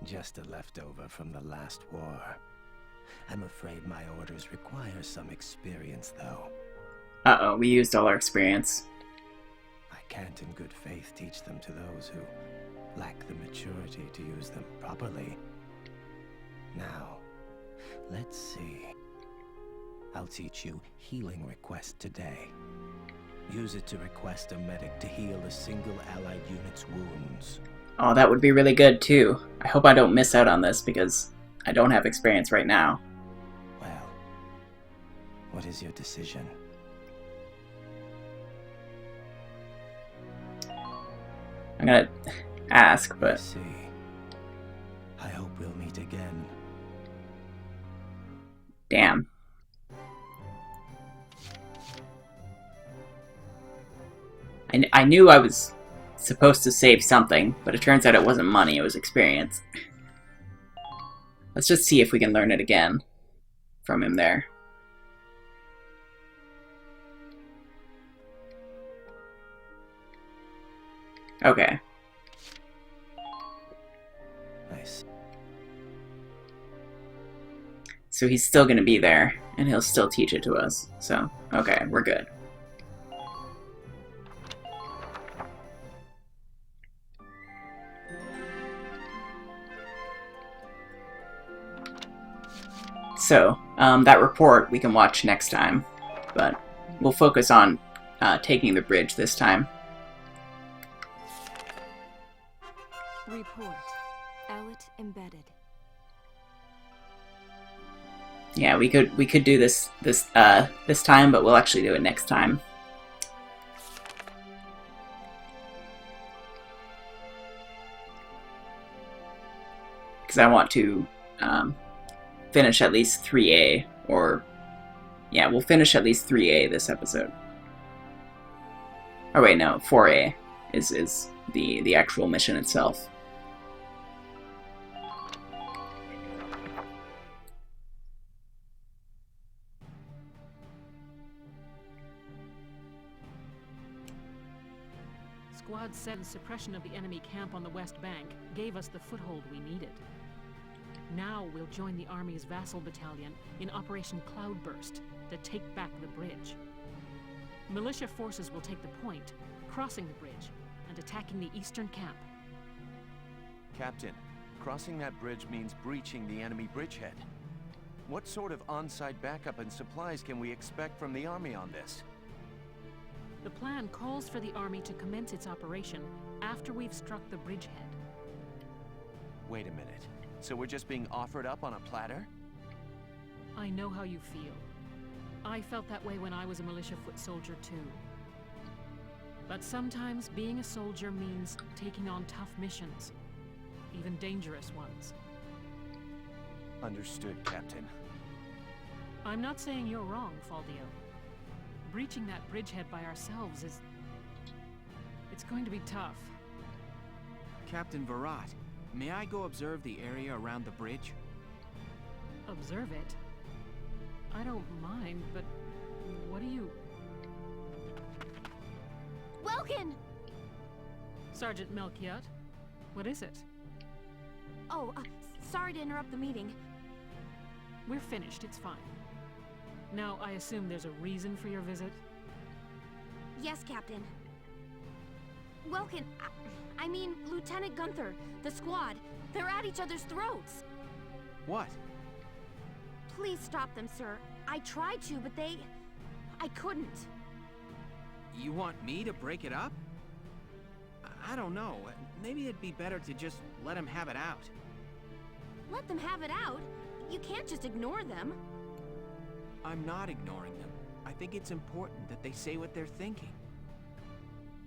Just a leftover from the last war. I'm afraid my orders require some experience, though. Uh-oh, we used all our experience. I can't in good faith teach them to those who lack the maturity to use them properly. Now, let's see. I'll teach you Healing Request today. Use it to request a medic to heal a single allied unit's wounds. Oh, that would be really good, too. I hope I don't miss out on this, because I don't have experience right now. Well, what is your decision? I'm gonna ask, I but... see. I hope we'll meet again. Damn. I knew I was supposed to save something, but it turns out it wasn't money, it was experience. Let's just see if we can learn it again from him there. Okay. Nice. So he's still gonna be there, and he'll still teach it to us. So, okay, we're good. So, that report we can watch next time, but we'll focus on taking the bridge this time. Report. Elit embedded. Yeah, we could do this time, but we'll actually do it next time. Because I want to finish at least 3A, or yeah, we'll finish at least 3A this episode. Oh wait, no, 4A is the actual mission itself. Squad 7's suppression of the enemy camp on the West Bank gave us the foothold we needed. Now we'll join the Army's vassal battalion in Operation Cloudburst to take back the bridge. Militia forces will take the point, crossing the bridge and attacking the eastern camp. Captain, crossing that bridge means breaching the enemy bridgehead. What sort of on-site backup and supplies can we expect from the Army on this? The plan calls for the Army to commence its operation after we've struck the bridgehead. Wait a minute. So we're just being offered up on a platter? I know how you feel. I felt that way when I was a militia foot soldier too. But sometimes being a soldier means taking on tough missions, even dangerous ones. Understood, Captain. I'm not saying you're wrong, Faldio. Breaching that bridgehead by ourselves is... it's going to be tough. Captain Virat, may I go observe the area around the bridge? Observe it? I don't mind, but what do you... Welkin! Sergeant Melchiot, what is it? Oh, sorry to interrupt the meeting. We're finished, it's fine. Now, I assume there's a reason for your visit? Yes, Captain. Welkin, I mean, Lieutenant Gunther, the squad, they're at each other's throats. What? Please stop them, sir. I tried to, but I couldn't. You want me to break it up? I don't know. Maybe it'd be better to just let him have it out. Let them have it out? You can't just ignore them. I'm not ignoring them. I think it's important that they say what they're thinking.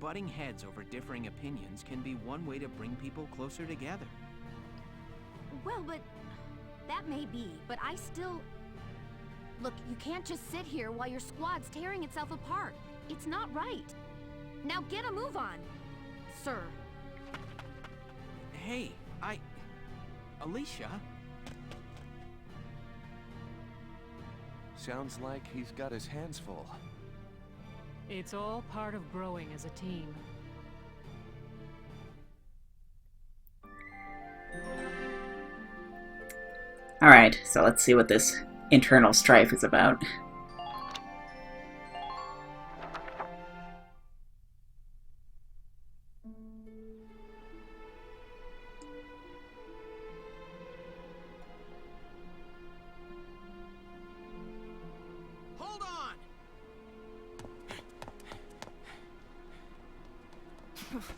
Butting heads over differing opinions can be one way to bring people closer together. Well, but... that may be, but I still... Look, you can't just sit here while your squad's tearing itself apart. It's not right. Now get a move on, sir. Hey, Alicia? Sounds like he's got his hands full. It's all part of growing as a team. Alright, so let's see what this internal strife is about. Hold on!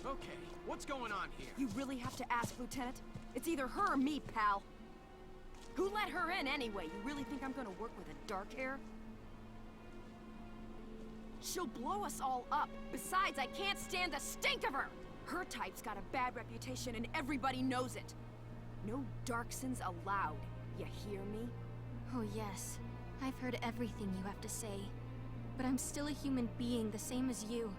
Okay, what's going on here? You really have to ask, Lieutenant? It's either her or me, pal. Who let her in anyway? You really think I'm gonna work with a dark hair? She'll blow us all up. Besides, I can't stand the stink of her! Her type's got a bad reputation and everybody knows it. No Darksons allowed. You hear me? Oh yes, I've heard everything you have to say. But I'm still a human being, the same as you.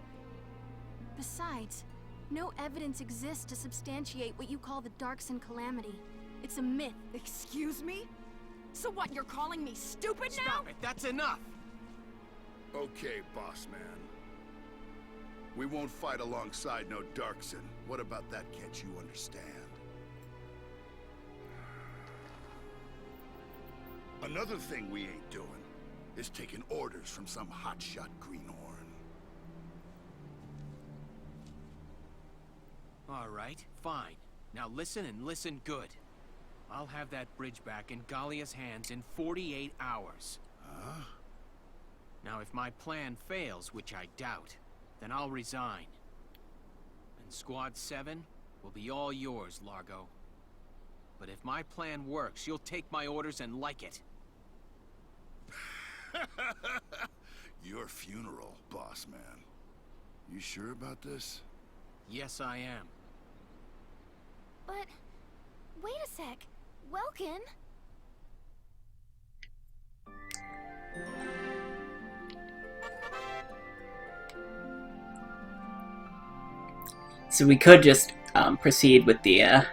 Besides, no evidence exists to substantiate what you call the Darkson calamity. It's a myth. Excuse me? So what, you're calling me stupid now? Stop it, that's enough! Okay, boss man. We won't fight alongside no Darkson. What about that, can't you understand? Another thing we ain't doing is taking orders from some hotshot greenhorn. All right, fine. Now listen and listen good. I'll have that bridge back in Gallia's hands in 48 hours. Huh? Now if my plan fails, which I doubt, then I'll resign. And Squad 7 will be all yours, Largo. But if my plan works, you'll take my orders and like it. Your funeral, boss man. You sure about this? Yes, I am. But... wait a sec. Welkin? So we could just proceed with the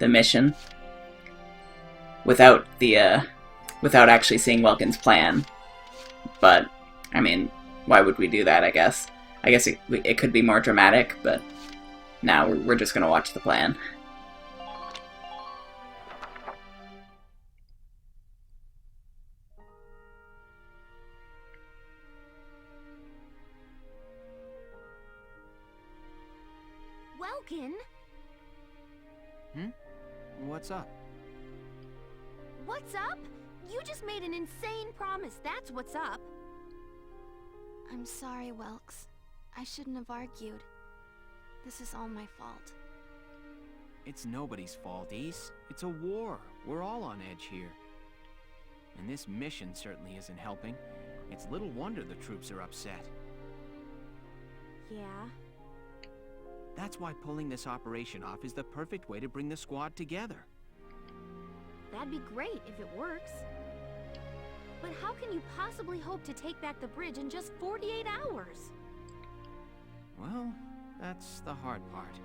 mission without actually seeing Welkin's plan. But I mean, why would we do that? I guess it could be more dramatic, but now we're just gonna watch the plan. Welkin? What's up? What's up? You just made an insane promise, that's what's up. I'm sorry, Welks. I shouldn't have argued. This is all my fault. It's nobody's fault, Ace. It's a war. We're all on edge here. And this mission certainly isn't helping. It's little wonder the troops are upset. Yeah? That's why pulling this operation off is the perfect way to bring the squad together. That'd be great if it works. But how can you possibly hope to take back the bridge in just 48 hours? Well, that's the hard part.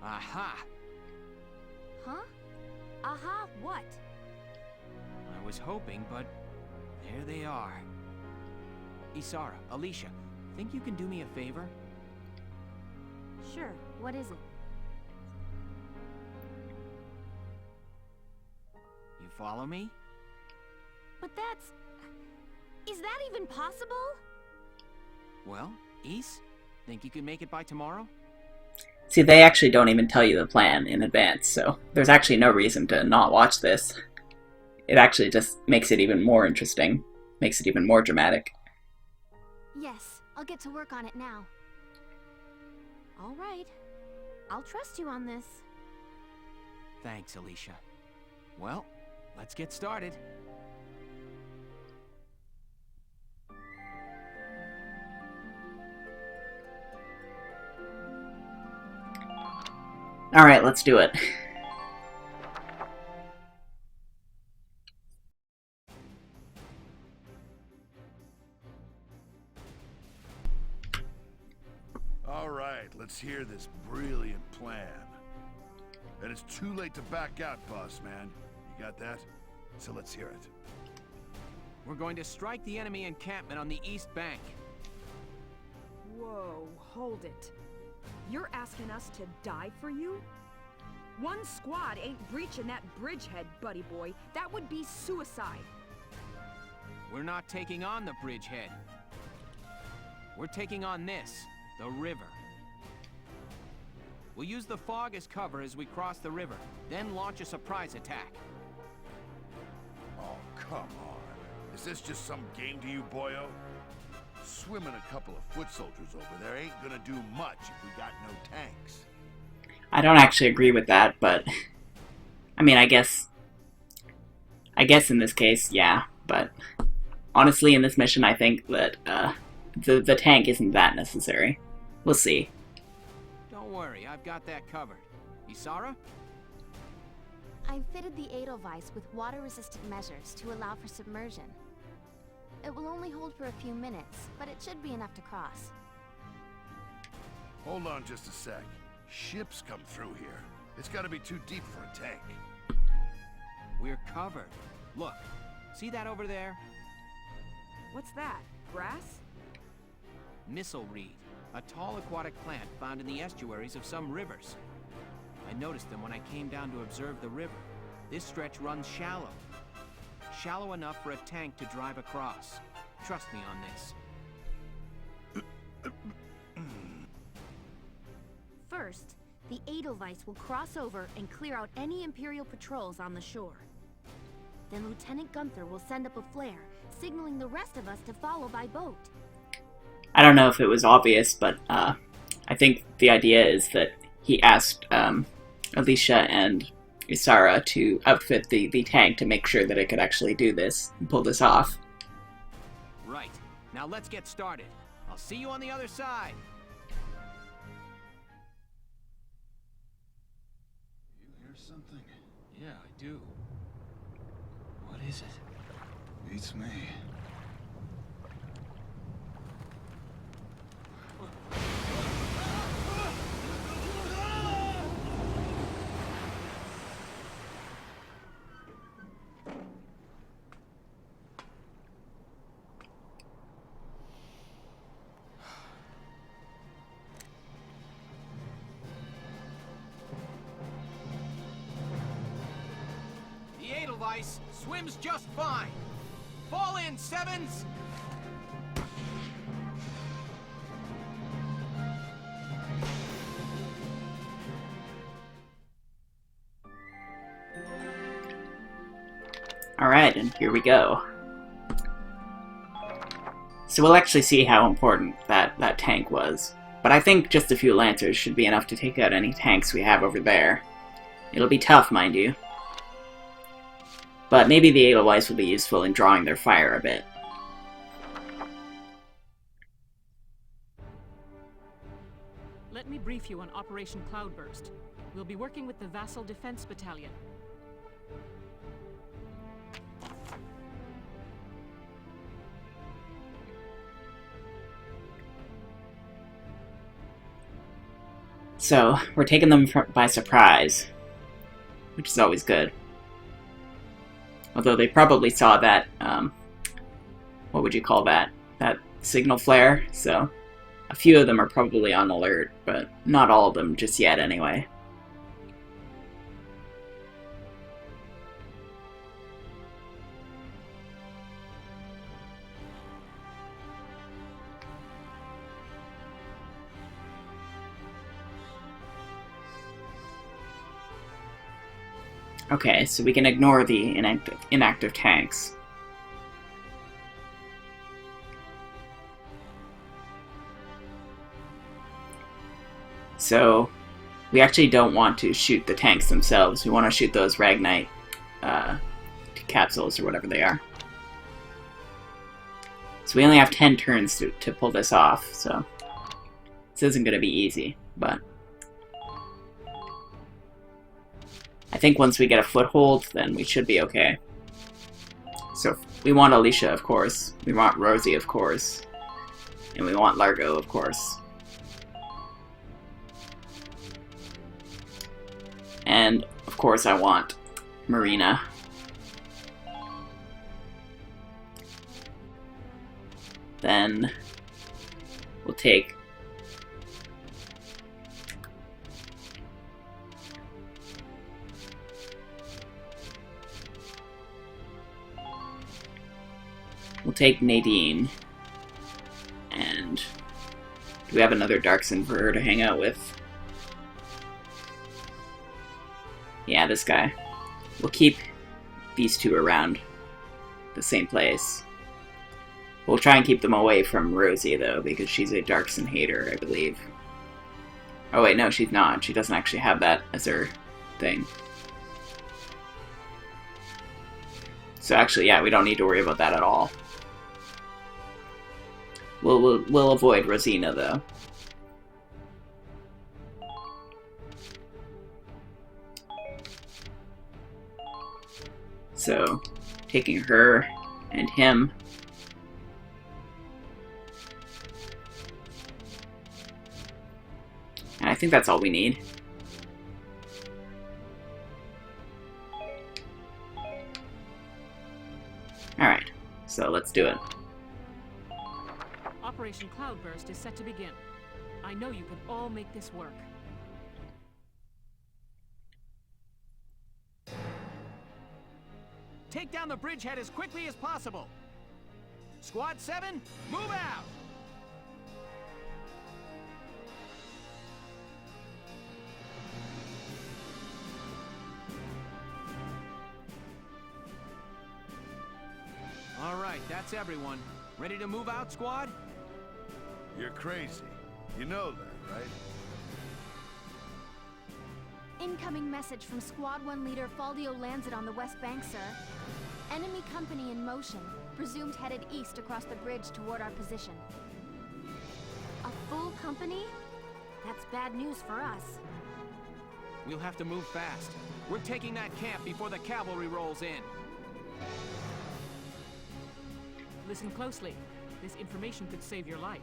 Aha! Huh? Aha, what? I was hoping, but there they are. Isara, Alicia, think you can do me a favor? Sure, what is it? You follow me? But that's... is that even possible? Well, Ys, think you can make it by tomorrow? See, they actually don't even tell you the plan in advance, so there's actually no reason to not watch this. It actually just makes it even more interesting, makes it even more dramatic. Yes, I'll get to work on it now. All right. I'll trust you on this. Thanks, Alicia. Well, let's get started. Alright, let's do it. Alright, let's hear this brilliant plan. And it's too late to back out, boss man. You got that? So let's hear it. We're going to strike the enemy encampment on the east bank. Whoa, hold it. You're asking us to die for you? One squad ain't breaching that bridgehead, buddy boy. That would be suicide. We're not taking on the bridgehead. We're taking on this, the river. We'll use the fog as cover as we cross the river, then launch a surprise attack. Oh, come on. Is this just some game to you, boyo? Swimming a couple of foot soldiers over there ain't gonna do much if we got no tanks. I don't actually agree with that, but I mean, I guess in this case, yeah, but honestly, in this mission, I think that the tank isn't that necessary. We'll see. Don't worry, I've got that covered. Isara? I fitted the Edelweiss with water-resistant measures to allow for submersion. It will only hold for a few minutes, but it should be enough to cross. Hold on just a sec. Ships come through here. It's gotta be too deep for a tank. We're covered. Look, see that over there? What's that? Grass? Missile reed, a tall aquatic plant found in the estuaries of some rivers. I noticed them when I came down to observe the river. This stretch runs shallow. Shallow enough for a tank to drive across. Trust me on this. First, the Edelweiss will cross over and clear out any Imperial patrols on the shore. Then Lieutenant Gunther will send up a flare, signaling the rest of us to follow by boat. I don't know if it was obvious, but I think the idea is that he asked Alicia and Isara to outfit the tank to make sure that it could actually do this and pull this off. Right. Now let's get started. I'll see you on the other side. You hear something? Yeah, I do. What is it? Beats me. The Edelweiss swims just fine. Fall in, Sevens! Alright, and here we go. So we'll actually see how important that tank was. But I think just a few Lancers should be enough to take out any tanks we have over there. It'll be tough, mind you. But maybe the Edelweiss will be useful in drawing their fire a bit. Let me brief you on Operation Cloudburst. We'll be working with the Vassal Defense Battalion. So, we're taking them by surprise, which is always good. Although they probably saw that, what would you call that? That signal flare, so a few of them are probably on alert, but not all of them just yet anyway. Okay, so we can ignore the inactive tanks. So, we actually don't want to shoot the tanks themselves. We want to shoot those Ragnite capsules, or whatever they are. So we only have 10 turns to pull this off, so this isn't going to be easy, but I think once we get a foothold, then we should be okay. So we want Alicia, of course. We want Rosie, of course. And we want Largo, of course. And, of course, I want Marina. Then we'll take Nadine. And do we have another Darkson for her to hang out with? Yeah, this guy. We'll keep these two around the same place. We'll try and keep them away from Rosie, though, because she's a Darkson hater, I believe. Oh wait, no, she's not. She doesn't actually have that as her thing. So actually, yeah, we don't need to worry about that at all. We'll avoid Rosina, though. So, taking her and him. And I think that's all we need. Alright, so let's do it. Operation Cloudburst is set to begin. I know you can all make this work. Take down the bridgehead as quickly as possible. Squad 7, move out! All right, that's everyone. Ready to move out, squad? You're crazy. You know that, right? Incoming message from Squad 1 leader Faldio Lancet on the West Bank, sir. Enemy company in motion, presumed headed east across the bridge toward our position. A full company? That's bad news for us. We'll have to move fast. We're taking that camp before the cavalry rolls in. Listen closely. This information could save your life.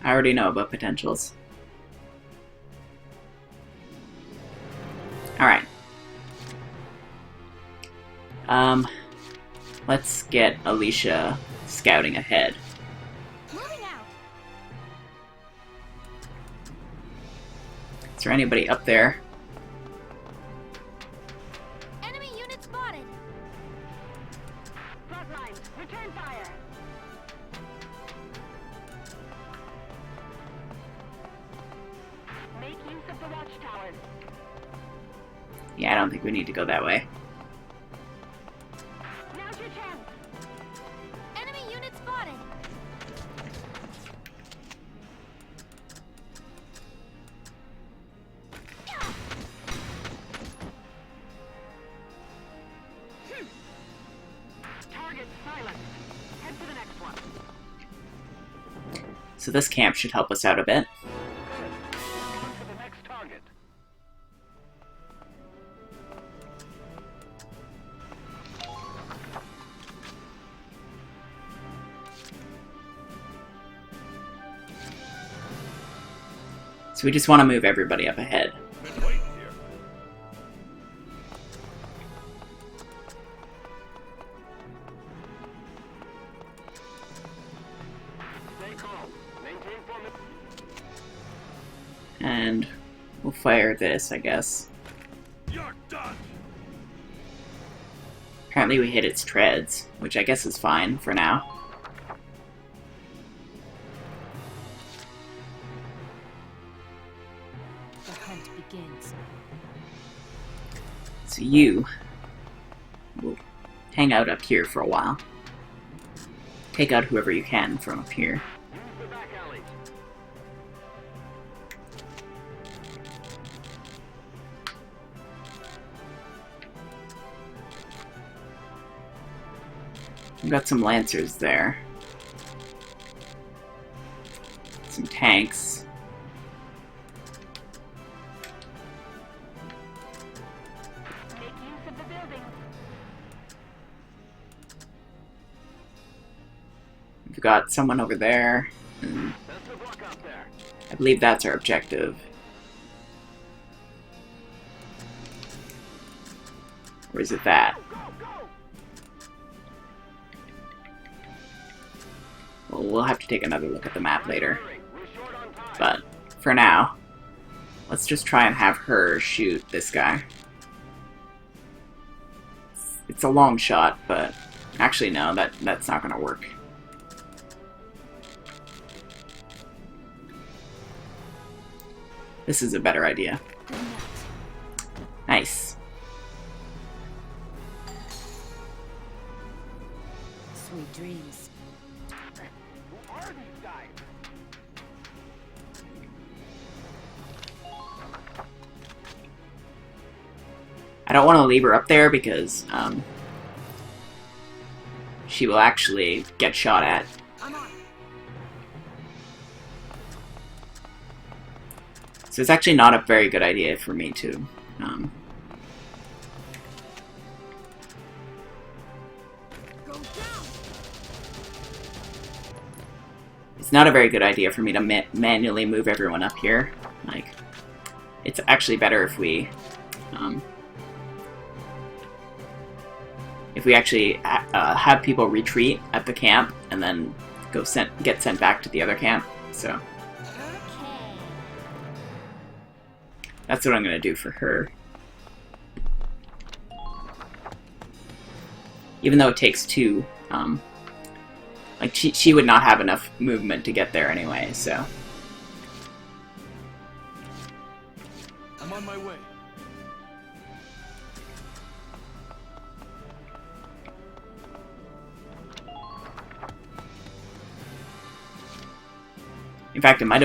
I already know about potentials. Alright. Let's get Alicia scouting ahead. Moving out. Is there anybody up there? Enemy unit spotted. Frontline, return fire. Make use of the watchtowers. Yeah, I don't think we need to go that way. Now's your chance. Enemy unit spotted. Target silent. Head to the next one. So this camp should help us out a bit. Good. On to the next target. So we just want to move everybody up ahead. Been waiting here. Stay calm. Maintain formation. And we'll fire this, I guess. You're done. Apparently we hit its treads, which I guess is fine for now. The hunt begins. So you will hang out up here for a while. Take out whoever you can from up here. Use the back alleys. We've got some lancers there. Some tanks. Make use of the building. We've got someone over there. And Best of luck out there. I believe that's our objective. Or is it that? Go, go! Well, we'll have to take another look at the map later. Hurry. We're short on time. But for now, let's just try and have her shoot this guy. It's a long shot, but actually no, that's not gonna work. This is a better idea. Good night. Nice. Sweet dreams. Who are these guys? I don't want to leave her up there because she will actually get shot at. I'm on. So it's actually not a very good idea for me to It's not a very good idea for me to manually move everyone up here. Like, it's actually better if we actually have people retreat at the camp and then get sent back to the other camp. So that's what I'm gonna do for her. Even though it takes two, like she would not have enough movement to get there anyway, so. I'm on my way. In fact, it might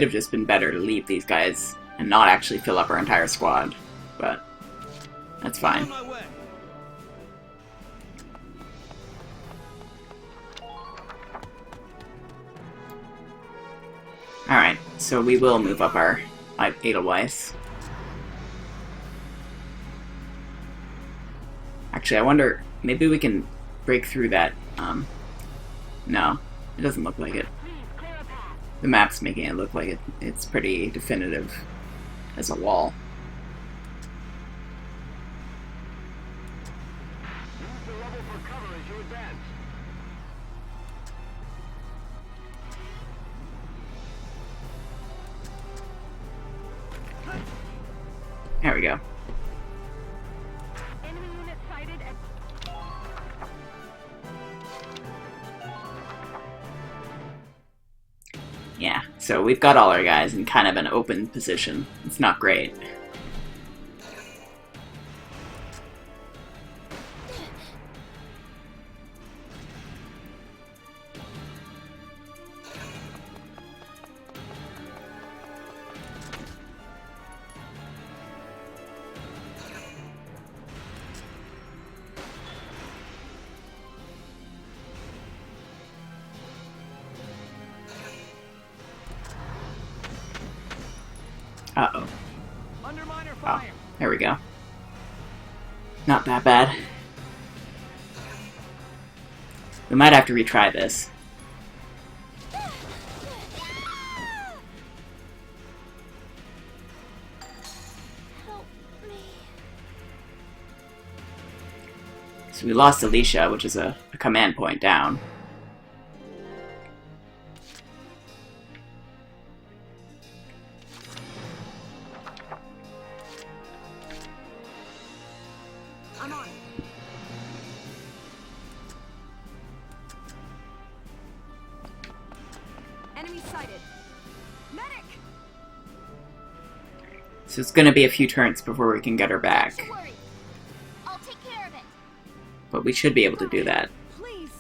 have just been better to leave these guys and not actually fill up our entire squad, but that's fine. On my way. Alright, so we will move up our Edelweiss. Actually, I wonder, maybe we can break through that, no, it doesn't look like it. The map's making it look like it's pretty definitive as a wall. Use the rubble for cover as you advance. There we go. Enemy unit sighted at... Yeah, so we've got all our guys in kind of an open position. It's not great. Uh-oh. Underminer Oh, fire. there we go. Not that bad. We might have to retry this. So we lost Alicia, which is a command point down. I'm on. Enemy sighted. Medic! So it's gonna be a few turns before we can get her back. Don't worry. I'll take care of it. But we should be able to do that. Please.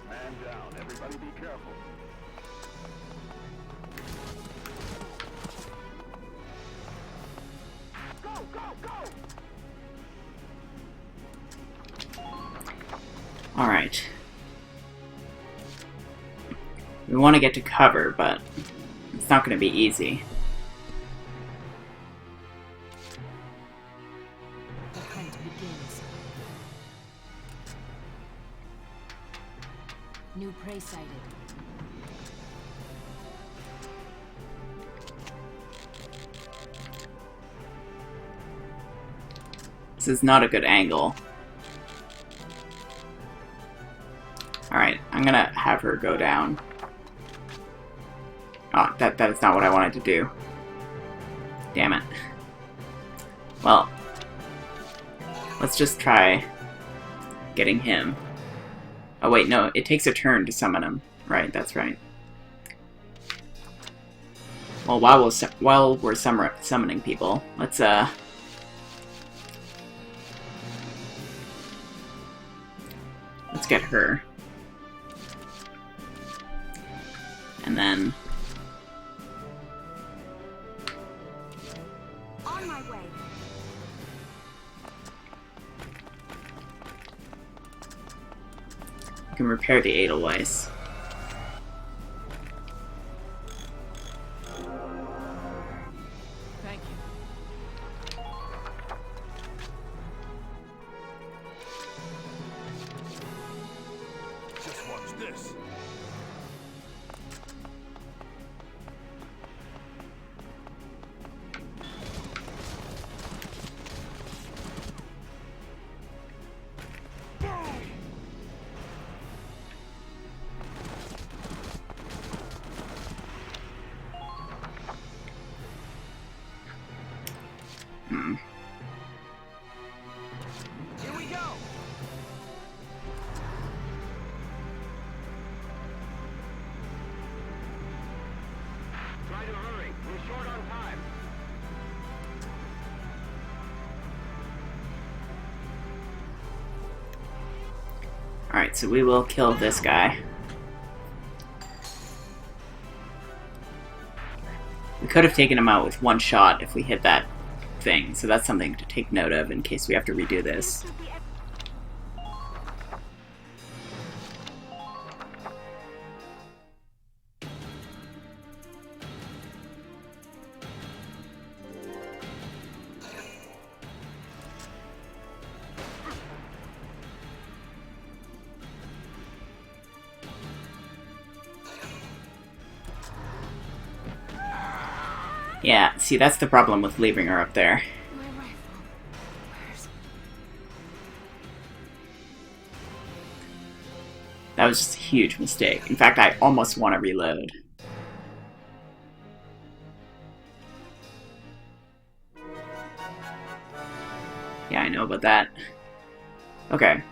Man down. Everybody be careful. Go, go, go! Alright. We want to get to cover, but it's not going to be easy. The hunt begins. New prey sighted. This is not a good angle. Alright, I'm gonna have her go down. Oh, that is not what I wanted to do. Damn it. Well, let's just try getting him. Oh wait, no, it takes a turn to summon him. Right, that's right. Well, while we're summoning people, let's get her. And then On my way. we can repair the Edelweiss. Alright, so we will kill this guy. We could have taken him out with one shot if we hit that thing, so that's something to take note of in case we have to redo this. Yeah, see, that's the problem with leaving her up there. My rifle. Where's... That was just a huge mistake. In fact, I almost want to reload. Yeah, I know about that. Okay,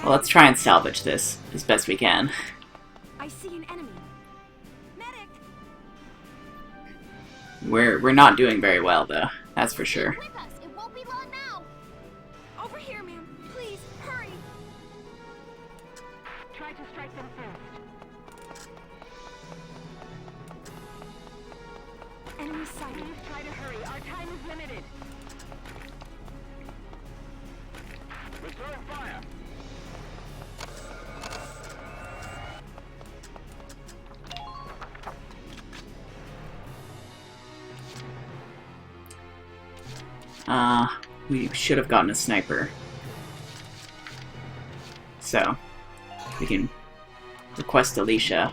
well, let's try and salvage this as best we can. I see an enemy. Medic! We're not doing very well, though. That's for sure. With us. It won't be long now. Over here, ma'am. Please, hurry. Try to strike them first. Enemy sighted. Please try to hurry. Our time is limited. Return fire. We should have gotten a sniper. So, we can request Alicia.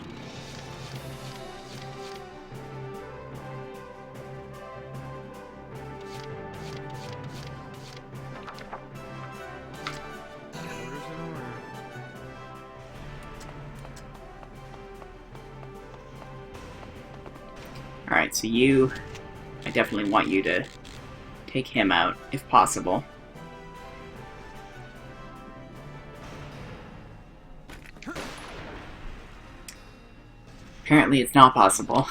Alright, so you... I definitely want you to take him out, if possible. Apparently it's not possible.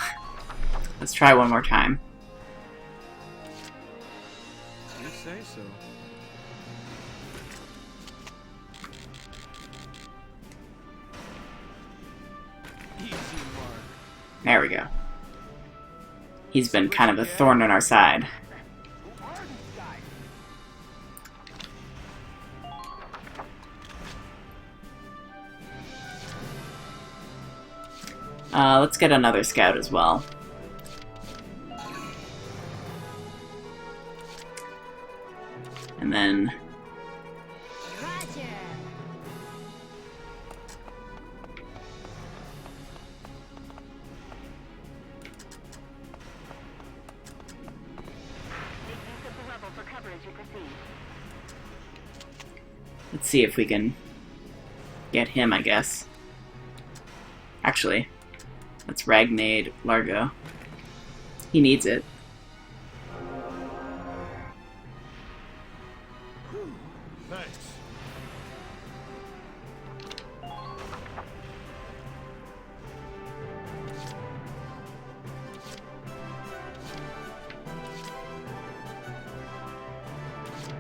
Let's try one more time. You say so. Easy mark. There we go. He's been kind of a thorn in our side. Let's get another scout as well. And then... Roger. let's see if we can get him, I guess. Actually, let's Ragnade Largo. He needs it. Thanks.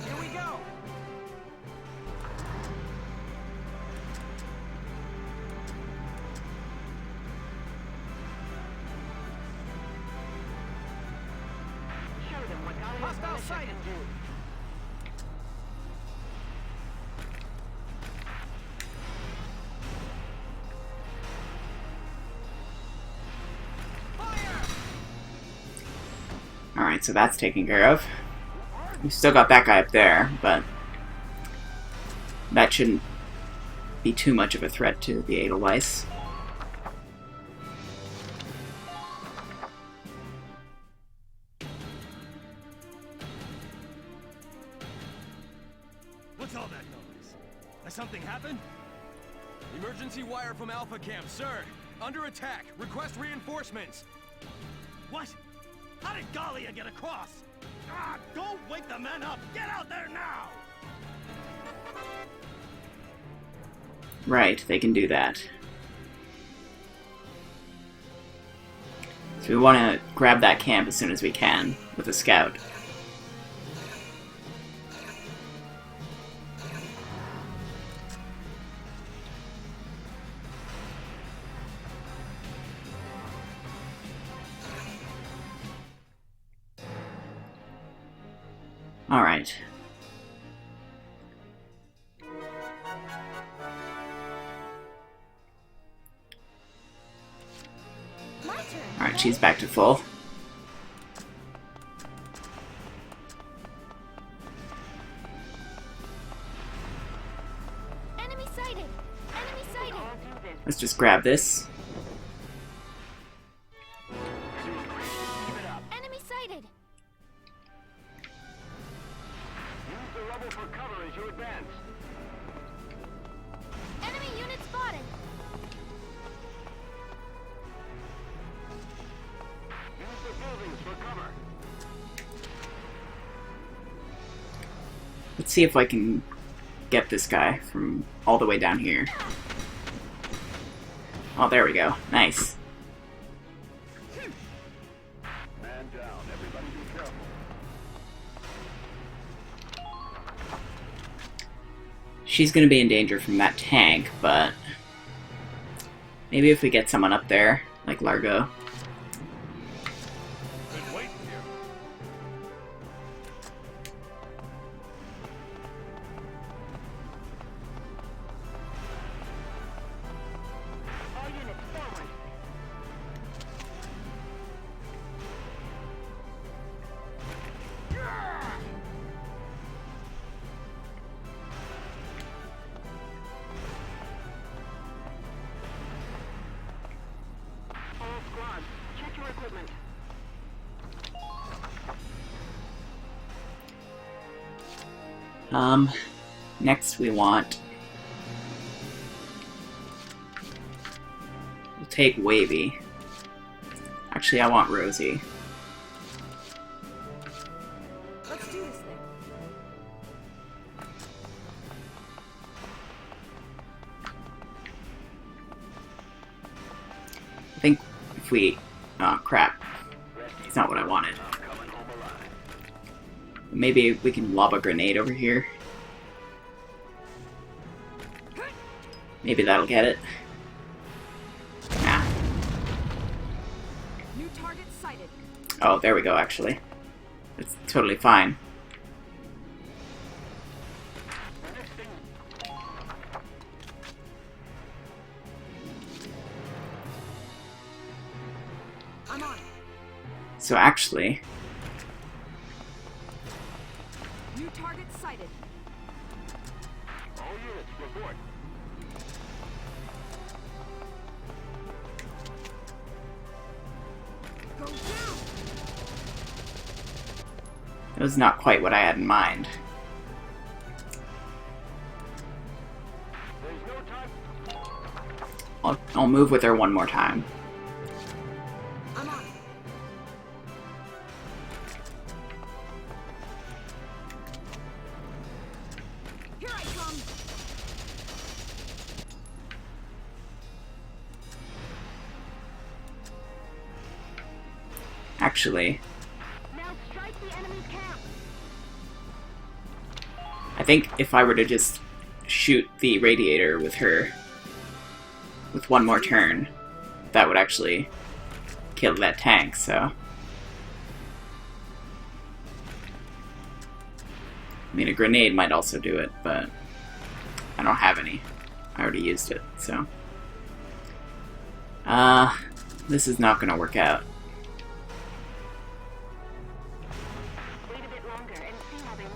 Here we go. Show them what Gallia's Hostile militia sighted. can do. Alright, so that's taken care of. We've still got that guy up there, but that shouldn't be too much of a threat to the Edelweiss. What's all that noise? Has something happened? Emergency wire from Alpha Camp, sir. Under attack. Request reinforcements. What? How did Gallia get across? Ah, don't wake the men up! Get out there now! Right, they can do that. So we want to grab that camp as soon as we can with a scout. Alright. Alright, she's back to full. Enemy sighted! Enemy sighted! Let's just grab this. Enemy sighted! Use the rubble for cover as you advance. Enemy unit spotted! Use the buildings for cover. Let's see if I can get this guy from all the way down here. Oh, there we go. Nice. Man down. Everybody be careful. She's gonna be in danger from that tank, but maybe if we get someone up there, like Largo. Been waiting here. All units forward. All squads, check your equipment. Next we want... We'll take Wavy. Actually, I want Rosie. Let's do this thing. I think if we... Oh, crap. It's not what I wanted. Coming home alive. Maybe we can lob a grenade over here. Maybe that'll get it. Nah. New target sighted. Oh, there we go, actually. It's totally fine. I'm on it. So actually... New target sighted. All units report. Go down! It was not quite what I had in mind. There's no time. I'll move with her one more time. I'm on it. Here I come! Actually, Now strike the enemy's camp! I think if I were to just shoot the radiator with her with one more turn, that would actually kill that tank, so... I mean, a grenade might also do it, but I don't have any. I already used it, so... This is not gonna work out. Wait a bit longer and see how they move.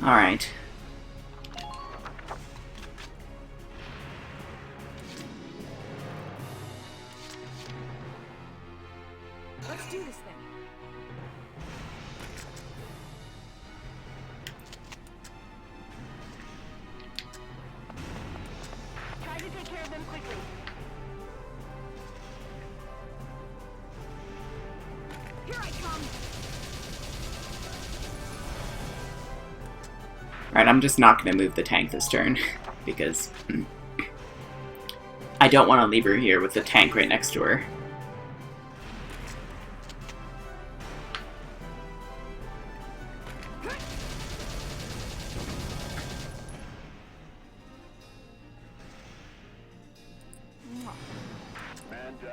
Alright. Let's do this thing. Try to take care of them quickly. Alright, I'm just not going to move the tank this turn, because I don't want to leave her here with the tank right next to her.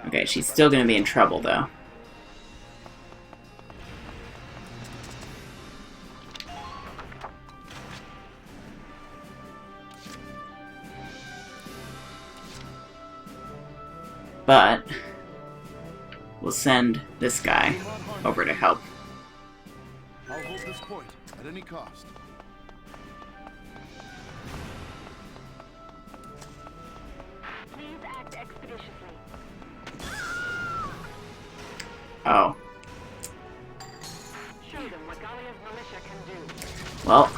Okay, she's still going to be in trouble, though. But we'll send this guy over to help. I'll hold this point at any cost. Please act expeditiously. Oh. Show them what Gallia's militia can do. Well,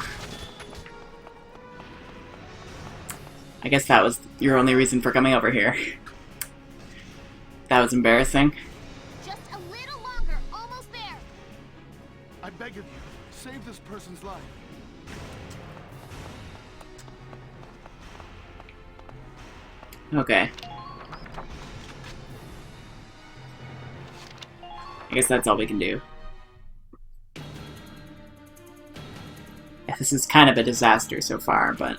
I guess that was your only reason for coming over here. That was embarrassing. Just a little longer. Almost there. I beg of you, save this person's life. Okay. I guess that's all we can do. Yeah, this is kind of a disaster so far, but...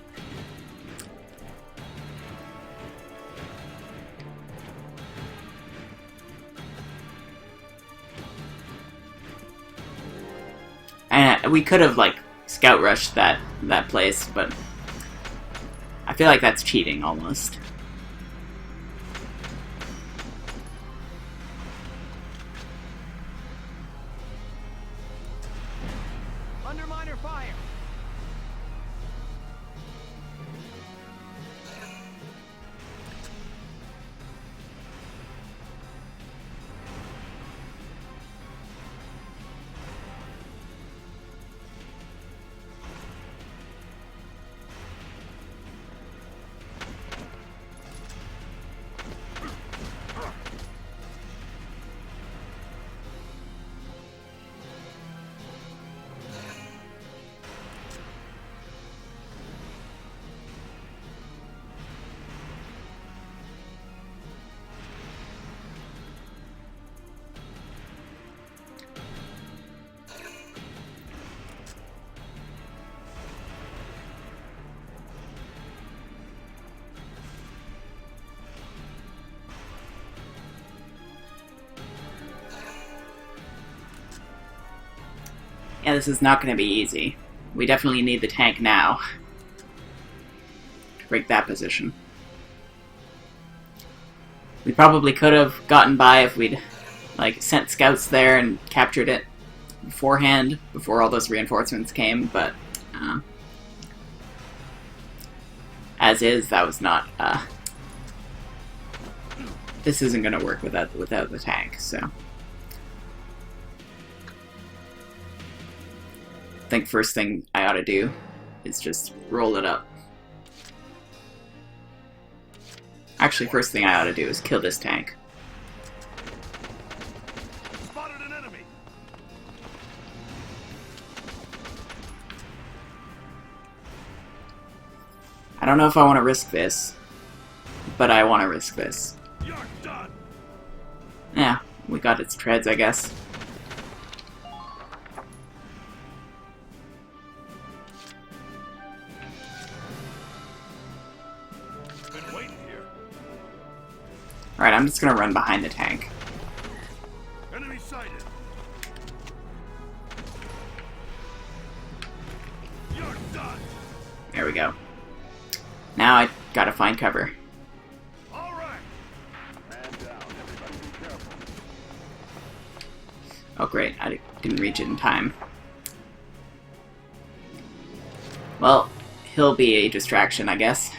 And we could have, like, scout rushed that place, but... I feel like that's cheating, almost. Underminer fire! Yeah, this is not going to be easy. We definitely need the tank now to break that position. We probably could have gotten by if we'd, like, sent scouts there and captured it beforehand, before all those reinforcements came, but as is, that was not, this isn't going to work without the tank, so... I think first thing I ought to do is just roll it up. Actually, first thing I ought to do is kill this tank. Spotted an enemy. I don't know if I want to risk this, but I want to risk this. You're done. Yeah, we got its treads, I guess. Been waiting here. Alright, I'm just gonna run behind the tank. Enemy sighted. You're done. There we go. Now I gotta find cover. All right. Man down. Everybody be careful. Oh great, I didn't reach it in time. Well, he'll be a distraction, I guess.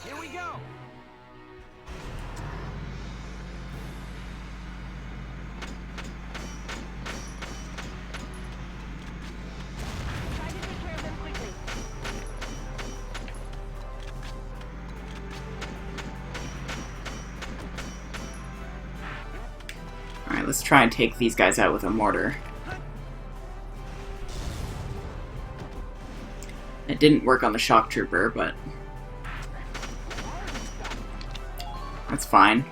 Here we go! Try to take care of them quickly. Alright, let's try and take these guys out with a mortar. It didn't work on the shock trooper, but that's fine.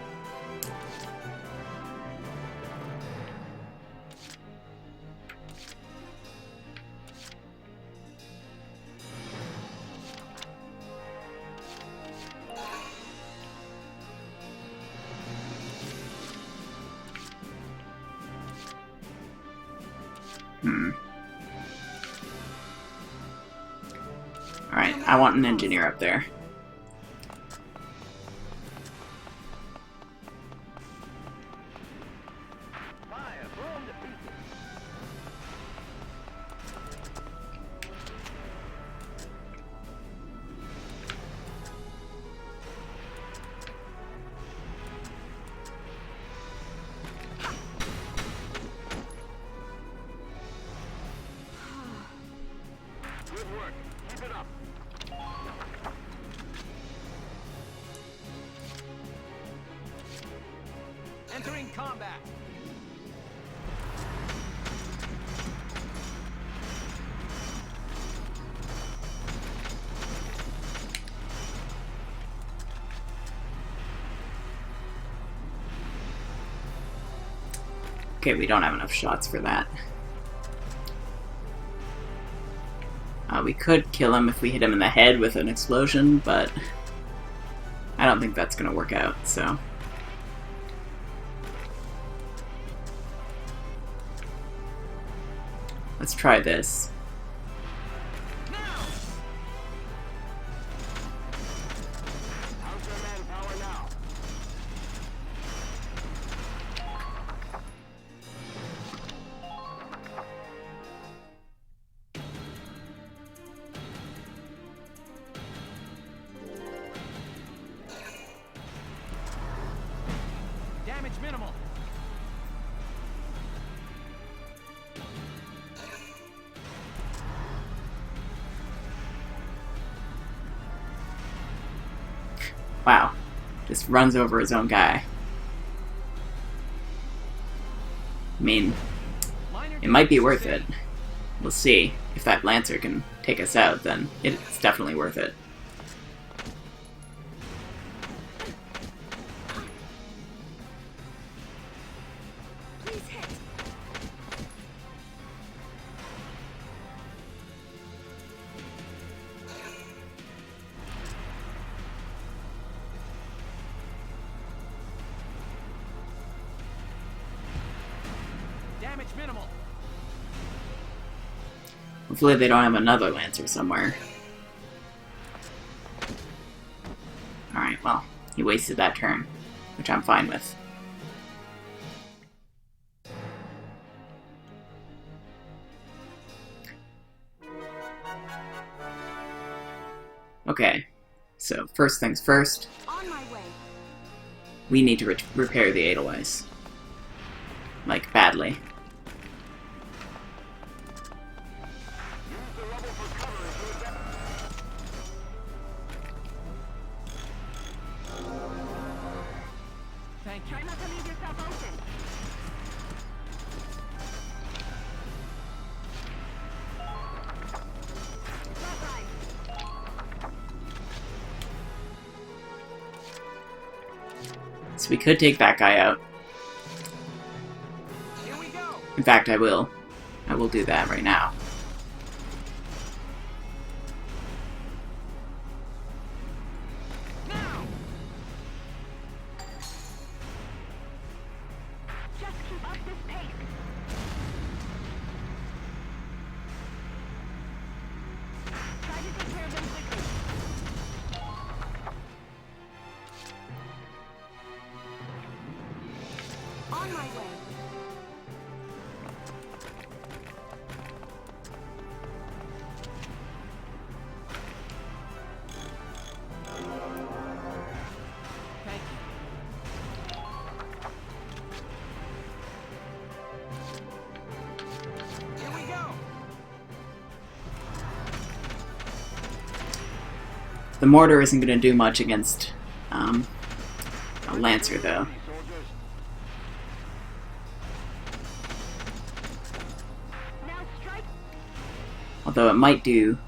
Alright, I want an engineer up there. Entering combat. Okay, we don't have enough shots for that. We could kill him if we hit him in the head with an explosion, but I don't think that's going to work out, so... Let's try this. Damage minimal. Wow. Just runs over his own guy. I mean, it might be worth it. We'll see. If that Lancer can take us out, then it's definitely worth it. Please hit. Damage minimal. Hopefully they don't have another Lancer somewhere. Alright, well, he wasted that turn, which I'm fine with. Okay, so first things first, On my way. we need to repair the Edelweiss. Like, badly. Thank you. Try not to leave yourself open. So we could take that guy out. Here we go. In fact, I will. I will do that right now. Now. Just keep up this pace. Try to take care of them quickly. On my way. Thank you. Here we go. The mortar isn't going to do much against a Lancer, though. Now strike. Although it might do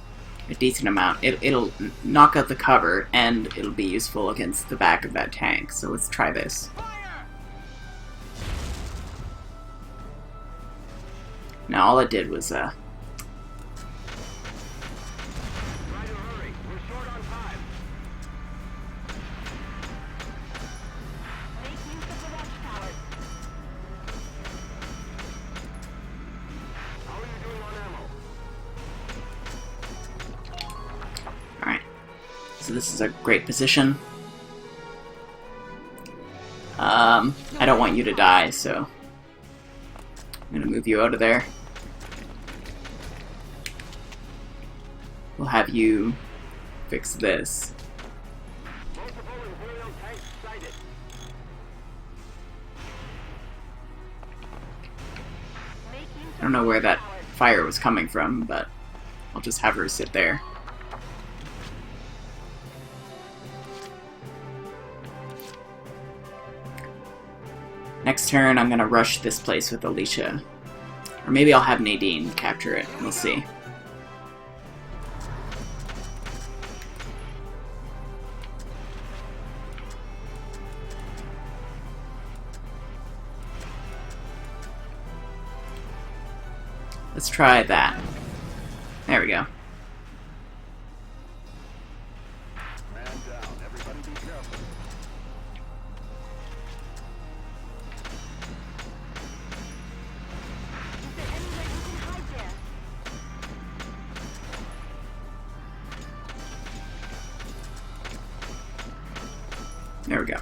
a decent amount. It'll knock out the cover, and it'll be useful against the back of that tank. So let's try this. Now all it did was Alright. So this is a great position. I don't want you to die, so I'm gonna move you out of there. We'll have you fix this. I don't know where that fire was coming from, but I'll just have her sit there. Next turn, I'm gonna rush this place with Alicia. Or maybe I'll have Nadine capture it. We'll see. Let's try that. There we go. Man down. Everybody be careful. Is there any way we can hide there? There we go.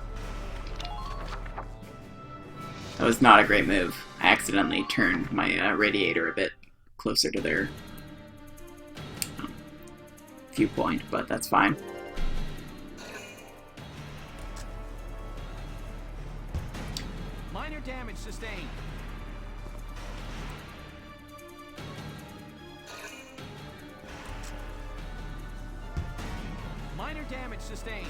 That was not a great move. I accidentally turned my radiator a bit closer to their viewpoint, but that's fine. Minor damage sustained. Minor damage sustained.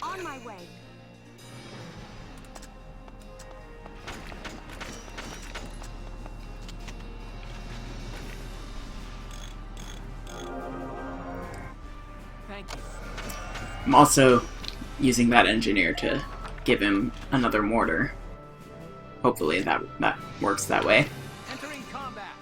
On my way. Thank you. I'm also using that engineer to give him another mortar. Hopefully that works that way. Entering combat.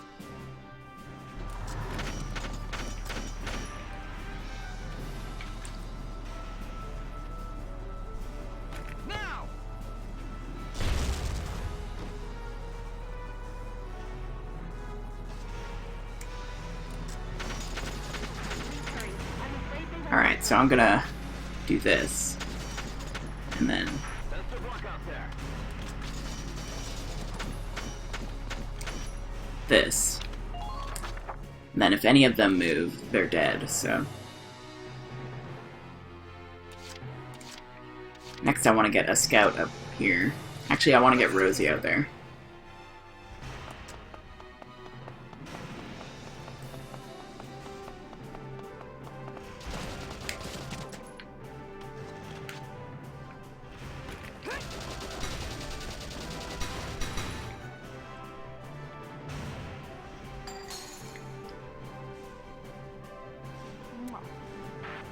Now. Alright, so I'm gonna do this. And then this. And then if any of them move, they're dead, so. Next I want to get a scout up here. Actually, I want to get Rosie out there.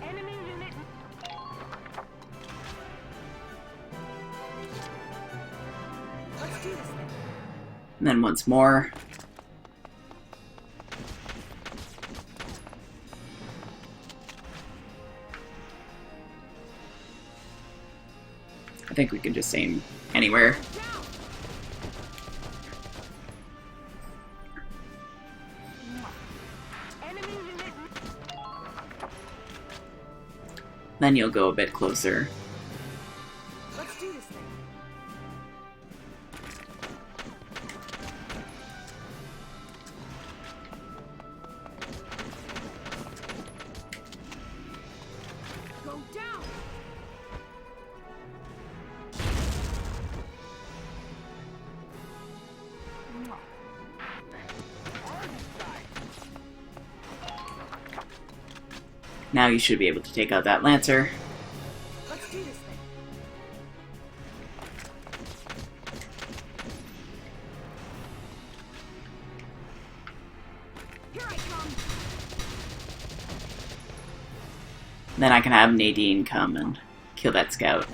Enemy unit. Let's do this thing. And then once more. I think we can just aim anywhere. Enemy unit. Then you'll go a bit closer. Let's do this thing. Go down. Now you should be able to take out that Lancer. Let's do this thing. Then I can have Nadine come and kill that scout.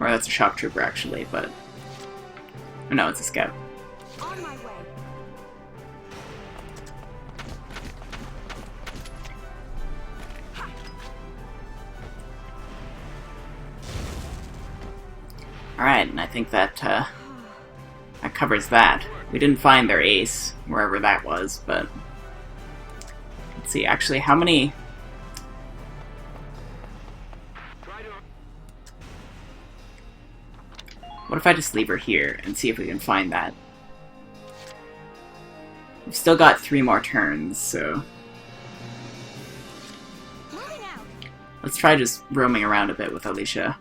Or that's a shock trooper, actually, but... Oh, no, it's a scout. On my way. Alright, and I think that, that covers that. We didn't find their ace, wherever that was, but... Let's see, actually, how many... What if I just leave her here and see if we can find that? We've still got 3 more turns, so... Let's try just roaming around a bit with Alicia.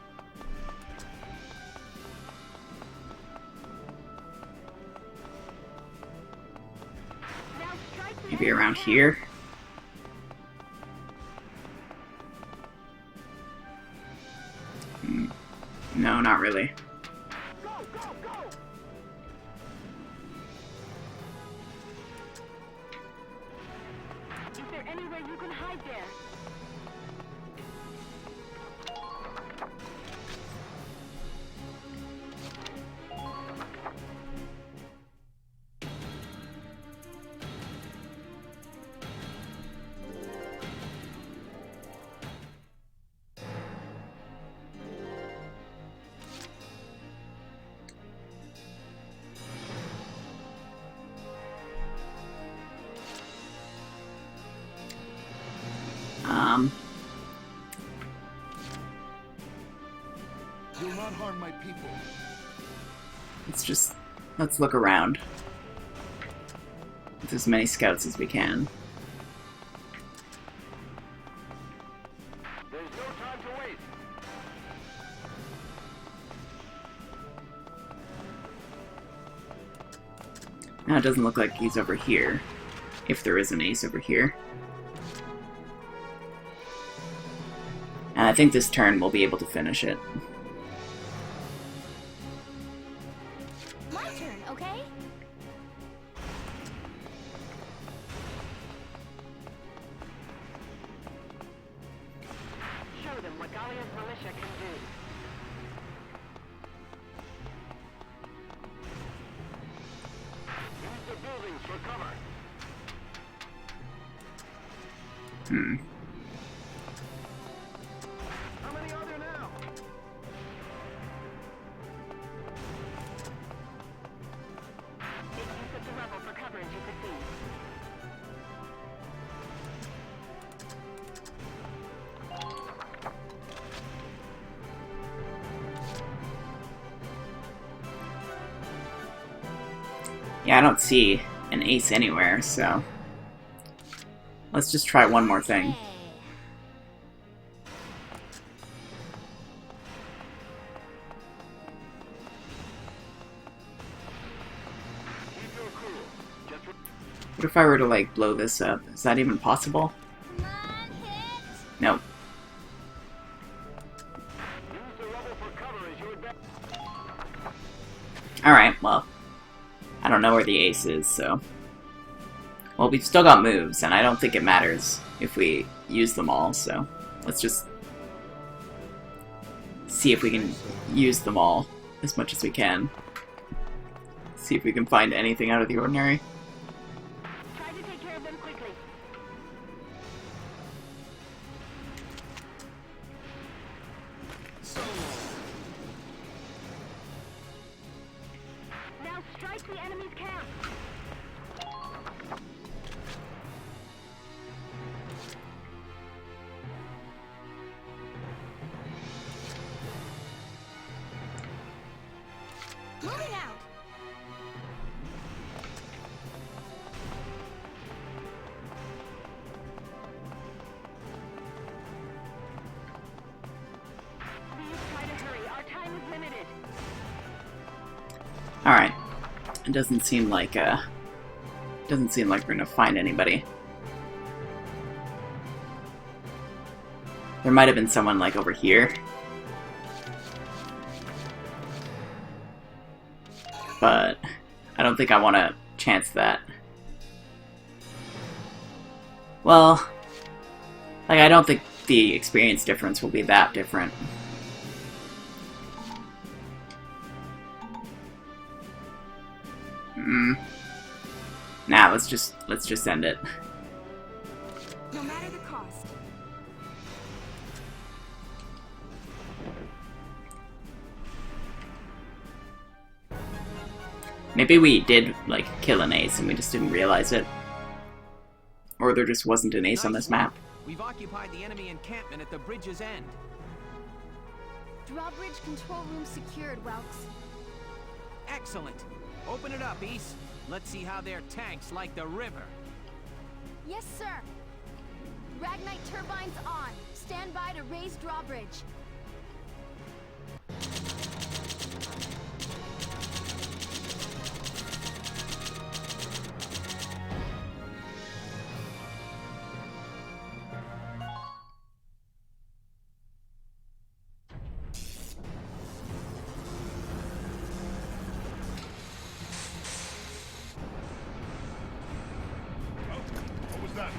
Maybe around here? No, not really. Is there anywhere you can hide there? You'll not harm my people. Let's look around. With as many scouts as we can. There's no time to waste. Now it doesn't look like he's over here. If there is an ace over here. And I think this turn we'll be able to finish it. My turn, okay? Show them what Gallia's militia can do. Use the buildings for cover. How many are there now? Make use of the rubble for cover, as you could see. Yeah, I don't see an ace anywhere, so... Let's just try one more thing. Keep your cool. Just What if I were to, like, blow this up? Is that even possible? Come on, hit! Nope. use the rubble for cover as you advance. Alright, well. I don't know where the ace is, so... Well, we've still got moves, and I don't think it matters if we use them all, so... Let's just... see if we can use them all as much as we can. See if we can find anything out of the ordinary. Try to take care of them quickly. Now strike the enemy's camp. Moving out! Please try to hurry. Our time is limited. Alright. It doesn't seem like we're gonna find anybody. There might have been someone, like, over here. But I don't think I want to chance that. Well, Like, I don't think the experience difference will be that different. Nah, let's just end it. No matter the cost. Maybe we did, like, kill an ace and we just didn't realize it. Or there just wasn't an ace on this map. We've occupied the enemy encampment at the bridge's end. Drawbridge control room secured, Welks. Excellent. Open it up, East. Let's see how their tanks like the river. Yes, sir. Ragnite turbines on. Stand by to raise drawbridge. What was that?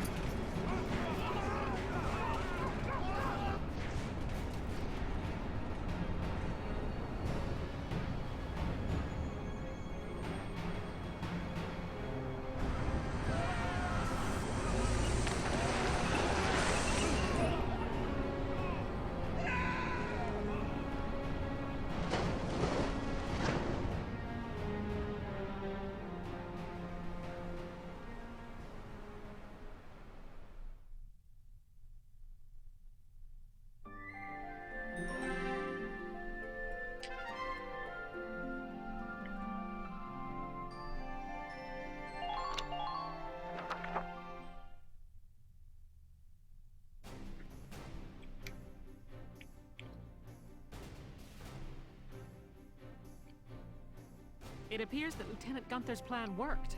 It appears that Lieutenant Gunther's plan worked.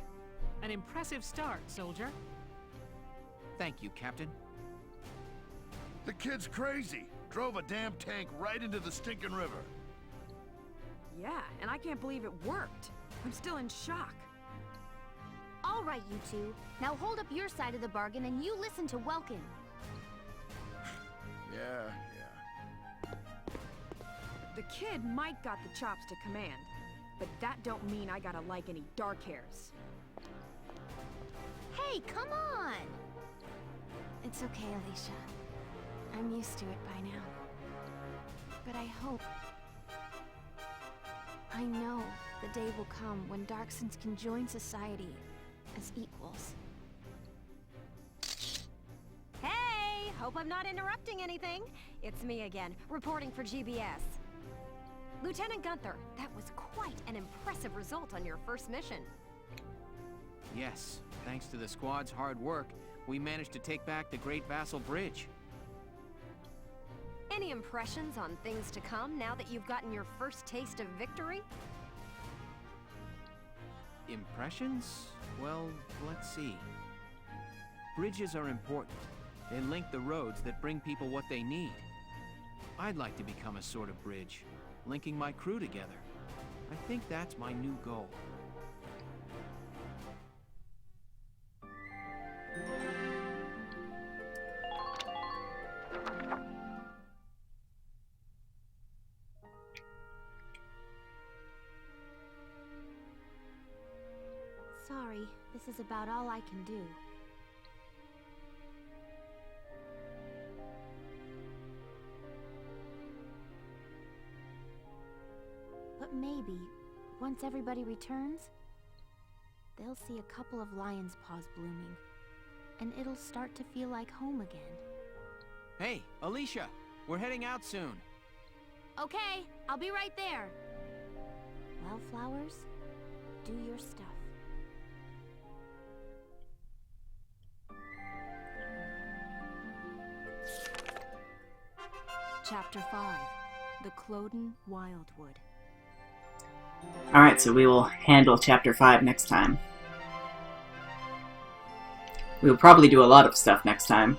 An impressive start, soldier. Thank you, Captain. The kid's crazy. Drove a damn tank right into the stinking river. Yeah, and I can't believe it worked. I'm still in shock. All right, you two. Now hold up your side of the bargain and you listen to Welkin. Yeah. The kid might got the chops to command, but that don't mean I gotta like any dark hairs. Hey, come on! It's okay, Alicia. I'm used to it by now. But I hope... I know the day will come when Darksons can join society as equals. Hey! Hope I'm not interrupting anything. It's me again, reporting for GBS. Lieutenant Gunther, that was quite an impressive result on your first mission. Yes, thanks to the squad's hard work, we managed to take back the Great Vassal Bridge. Any impressions on things to come now that you've gotten your first taste of victory? Impressions? Well, let's see. Bridges are important. They link the roads that bring people what they need. I'd like to become a sort of bridge, linking my crew together. I think that's my new goal. Sorry, this is about all I can do. But maybe, once everybody returns, they'll see a couple of lion's paws blooming, and it'll start to feel like home again. Hey, Alicia! We're heading out soon. Okay, I'll be right there. Well, flowers, do your stuff. Chapter 5. The Cloden Wildwood. Alright, so we will handle Chapter 5 next time. We'll probably do a lot of stuff next time.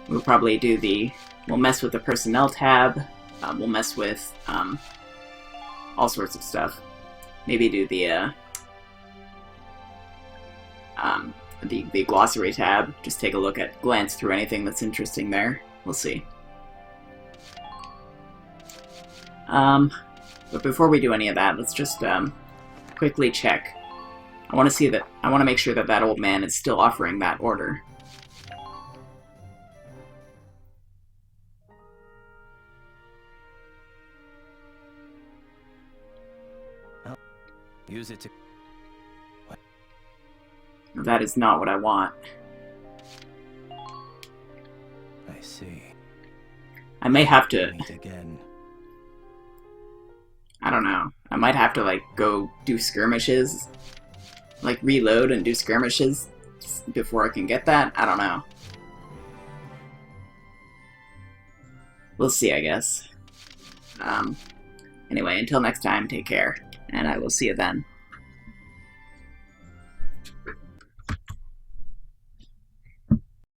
We'll probably do we'll mess with the personnel tab, we'll mess with, all sorts of stuff. Maybe do the the glossary tab. Just take a look at, glance through anything that's interesting there. We'll see. But before we do any of that, let's just quickly check. I want to make sure that that old man is still offering that order. Use it to... What? That is not what I want. I see. I may have to... Meet again. I don't know. I might have to, like, go do skirmishes. Like, reload and do skirmishes before I can get that? I don't know. We'll see, I guess. Anyway, until next time, take care. And I will see you then.